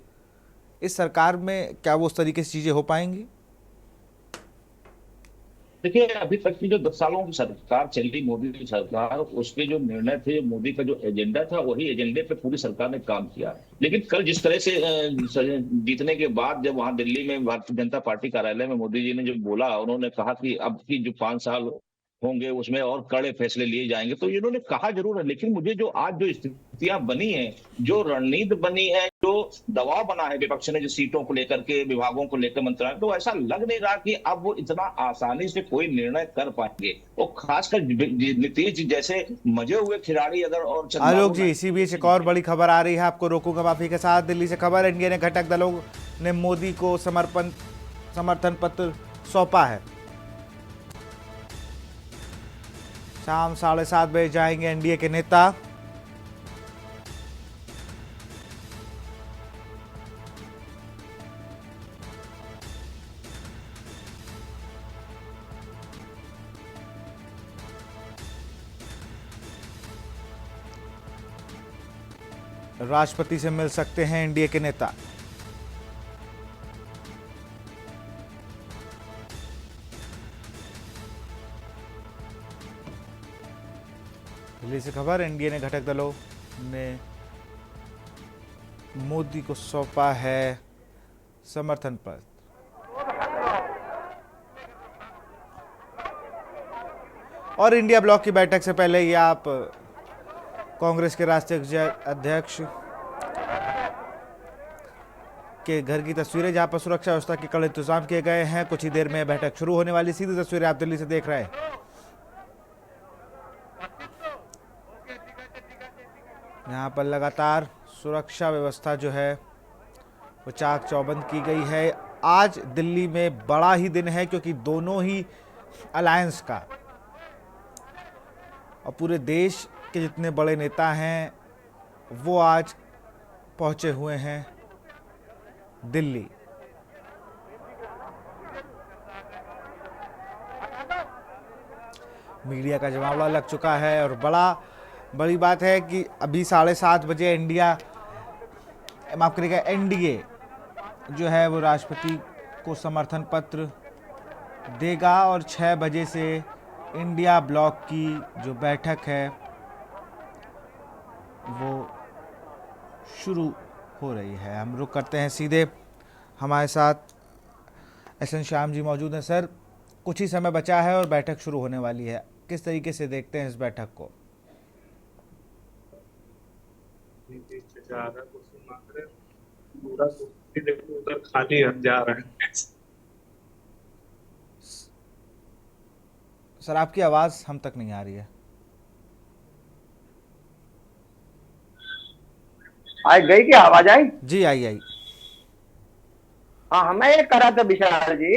इस सरकार में क्या वो उस तरीके से चीजें हो पाएंगी? देखिए, अभी तक की जो 10 सालों की सरकार चली, मोदी की सरकार, उसके जो निर्णय थे, मोदी का जो एजेंडा था, वही एजेंडे पे पूरी सरकार ने काम किया। लेकिन कल जिस तरह से जीतने के बाद जब वहां दिल्ली में भारतीय जनता पार्टी कार्यालय में मोदी जी ने जो बोला, उन्होंने कहा कि अब की जो 5 साल होंगे उसमें और कड़े फैसले लिए जाएंगे, तो इन्होंने कहा जरूर है। लेकिन मुझे जो आज जो स्थितियां बनी है, जो रणनीति बनी है, जो दबाव बना है विपक्ष ने, जो सीटों को लेकर के, विभागों को लेकर, मंत्रालय, तो ऐसा लग नहीं रहा कि अब वो इतना आसानी से कोई निर्णय कर पाएंगे। और खासकर नीतीश जी जैसे मजे हुए खिलाड़ी अगर और आलोक जी, इसी बीच एक और बड़ी खबर आ रही है, आपको रोकूंगा माफी के साथ। दिल्ली से खबर, एनडीए ने घटक दलों ने मोदी को समर्थन पत्र सौंपा है। शाम 7:30 बजे जाएंगे एनडीए के नेता। राष्ट्रपति से मिल सकते हैं एनडीए के नेता। दिल्ली से खबर, एनडीए ने घटक दलों ने मोदी को सौंपा है समर्थन पत्र। और इंडिया ब्लॉक की बैठक से पहले ये आप कांग्रेस के राष्ट्रीय अध्यक्ष के घर की तस्वीरें, जहां पर सुरक्षा व्यवस्था के कड़े इंतजाम किए गए हैं। कुछ ही देर में बैठक शुरू होने वाली। सीधी तस्वीरें आप दिल्ली से देख रहे हैं। यहाँ पर लगातार सुरक्षा व्यवस्था जो है वो चाक चौबंद की गई है। आज दिल्ली में बड़ा ही दिन है, क्योंकि दोनों ही अलायंस का और पूरे देश के जितने बड़े नेता हैं वो आज पहुंचे हुए हैं दिल्ली। मीडिया का जमावड़ा लग चुका है और बड़ी बात है कि अभी 7:30 बजे एनडीए जो है वो राष्ट्रपति को समर्थन पत्र देगा और 6 बजे से इंडिया ब्लॉक की जो बैठक है वो शुरू हो रही है। हम रुक करते हैं सीधे, हमारे साथ एस एन श्याम जी मौजूद हैं। सर, कुछ ही समय बचा है और बैठक शुरू होने वाली है, किस तरीके से देखते हैं इस बैठक को? उधर खाली जा रहे हैं। सर, आपकी आवाज हम तक नहीं आ रही है। आज गई क्या? आवाज आई? जी, आई। हाँ, मैं ये कह रहा था विशाल जी।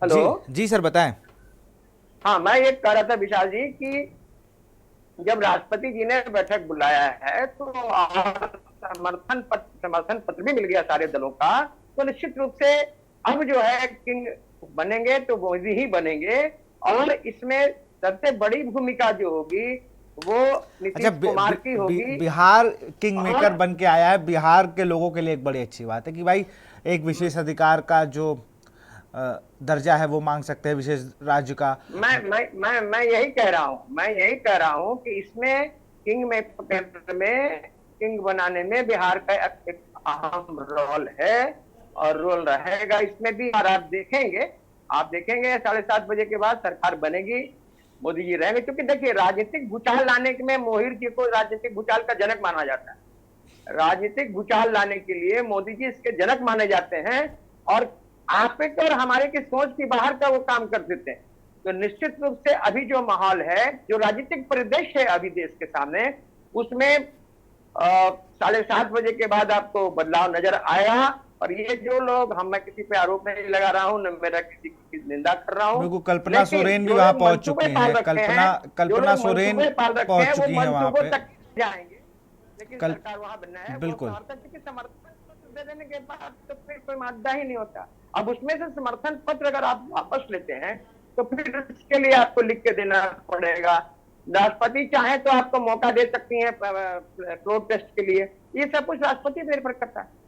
हेलो जी सर, बताएं। हाँ, मैं ये कह रहा था विशाल जी कि जब राष्ट्रपति जी ने बैठक बुलाया है तो समर्थन पत्र भी मिल गया सारे दलों का, तो निश्चित रूप से अब जो है किंग बनेंगे तो मोदी ही बनेंगे। और इसमें सबसे बड़ी भूमिका जो होगी वो नीतीश कुमार की होगी। बिहार किंग मेकर बन के आया है। बिहार के लोगों के लिए एक बड़ी अच्छी बात है कि भाई एक विशेष अधिकार का जो दर्जा है वो मांग सकते हैं, विशेष राज्य का। मैं यही कह रहा हूँ कि इसमें किंग मेकर में, किंग बनाने में बिहार का एक अहम रोल है और रोल रहेगा इसमें भी। और आप देखेंगे 7:30 बजे के बाद सरकार बनेगी, मोदी जी रहेंगे। क्योंकि देखिए, राजनीतिक भूचाल लाने में मोहिर जी को राजनीतिक भूचाल का जनक माना जाता है। राजनीतिक भूचाल लाने के लिए मोदी जी इसके जनक माने जाते हैं और आपके और हमारे की सोच की बाहर का वो काम कर देते हैं। तो निश्चित रूप से अभी जो माहौल है, जो राजनीतिक परिदृश्य है अभी देश के सामने, उसमें 7:30 बजे के बाद आपको बदलाव नजर आएगा। और ये जो लोग मैं किसी पे आरोप नहीं लगा रहा हूँ, न मेरा किसी की निंदा कर रहा हूँ। बिल्कुल, कल्पना लेकिन सोरेन भी जो वहां लोग पहुंच मंसूबे चुकी पाल हैं। रखे कल्पना जो लोग सोरेन मंसूबे पाल रखे पहुंच हैं, चुकी वो हैं वहां मंसूबों पे। तक जाएंगे, लेकिन कल- सरकार वहां बनना है। बिल्कुल। वो समर्थन के समर्थन दे देने के बाद तो फिर कोई मुद्दा ही नहीं होता। अब उसमें से समर्थन पत्र अगर आप वापस लेते हैं तो फिर इसके लिए आपको लिख के देना पड़ेगा। राष्ट्रपति चाहे तो आपको मौका दे सकती हैं प्रोटेस्ट के लिए। ये सब कुछ राष्ट्रपति पे निर्भर करता है।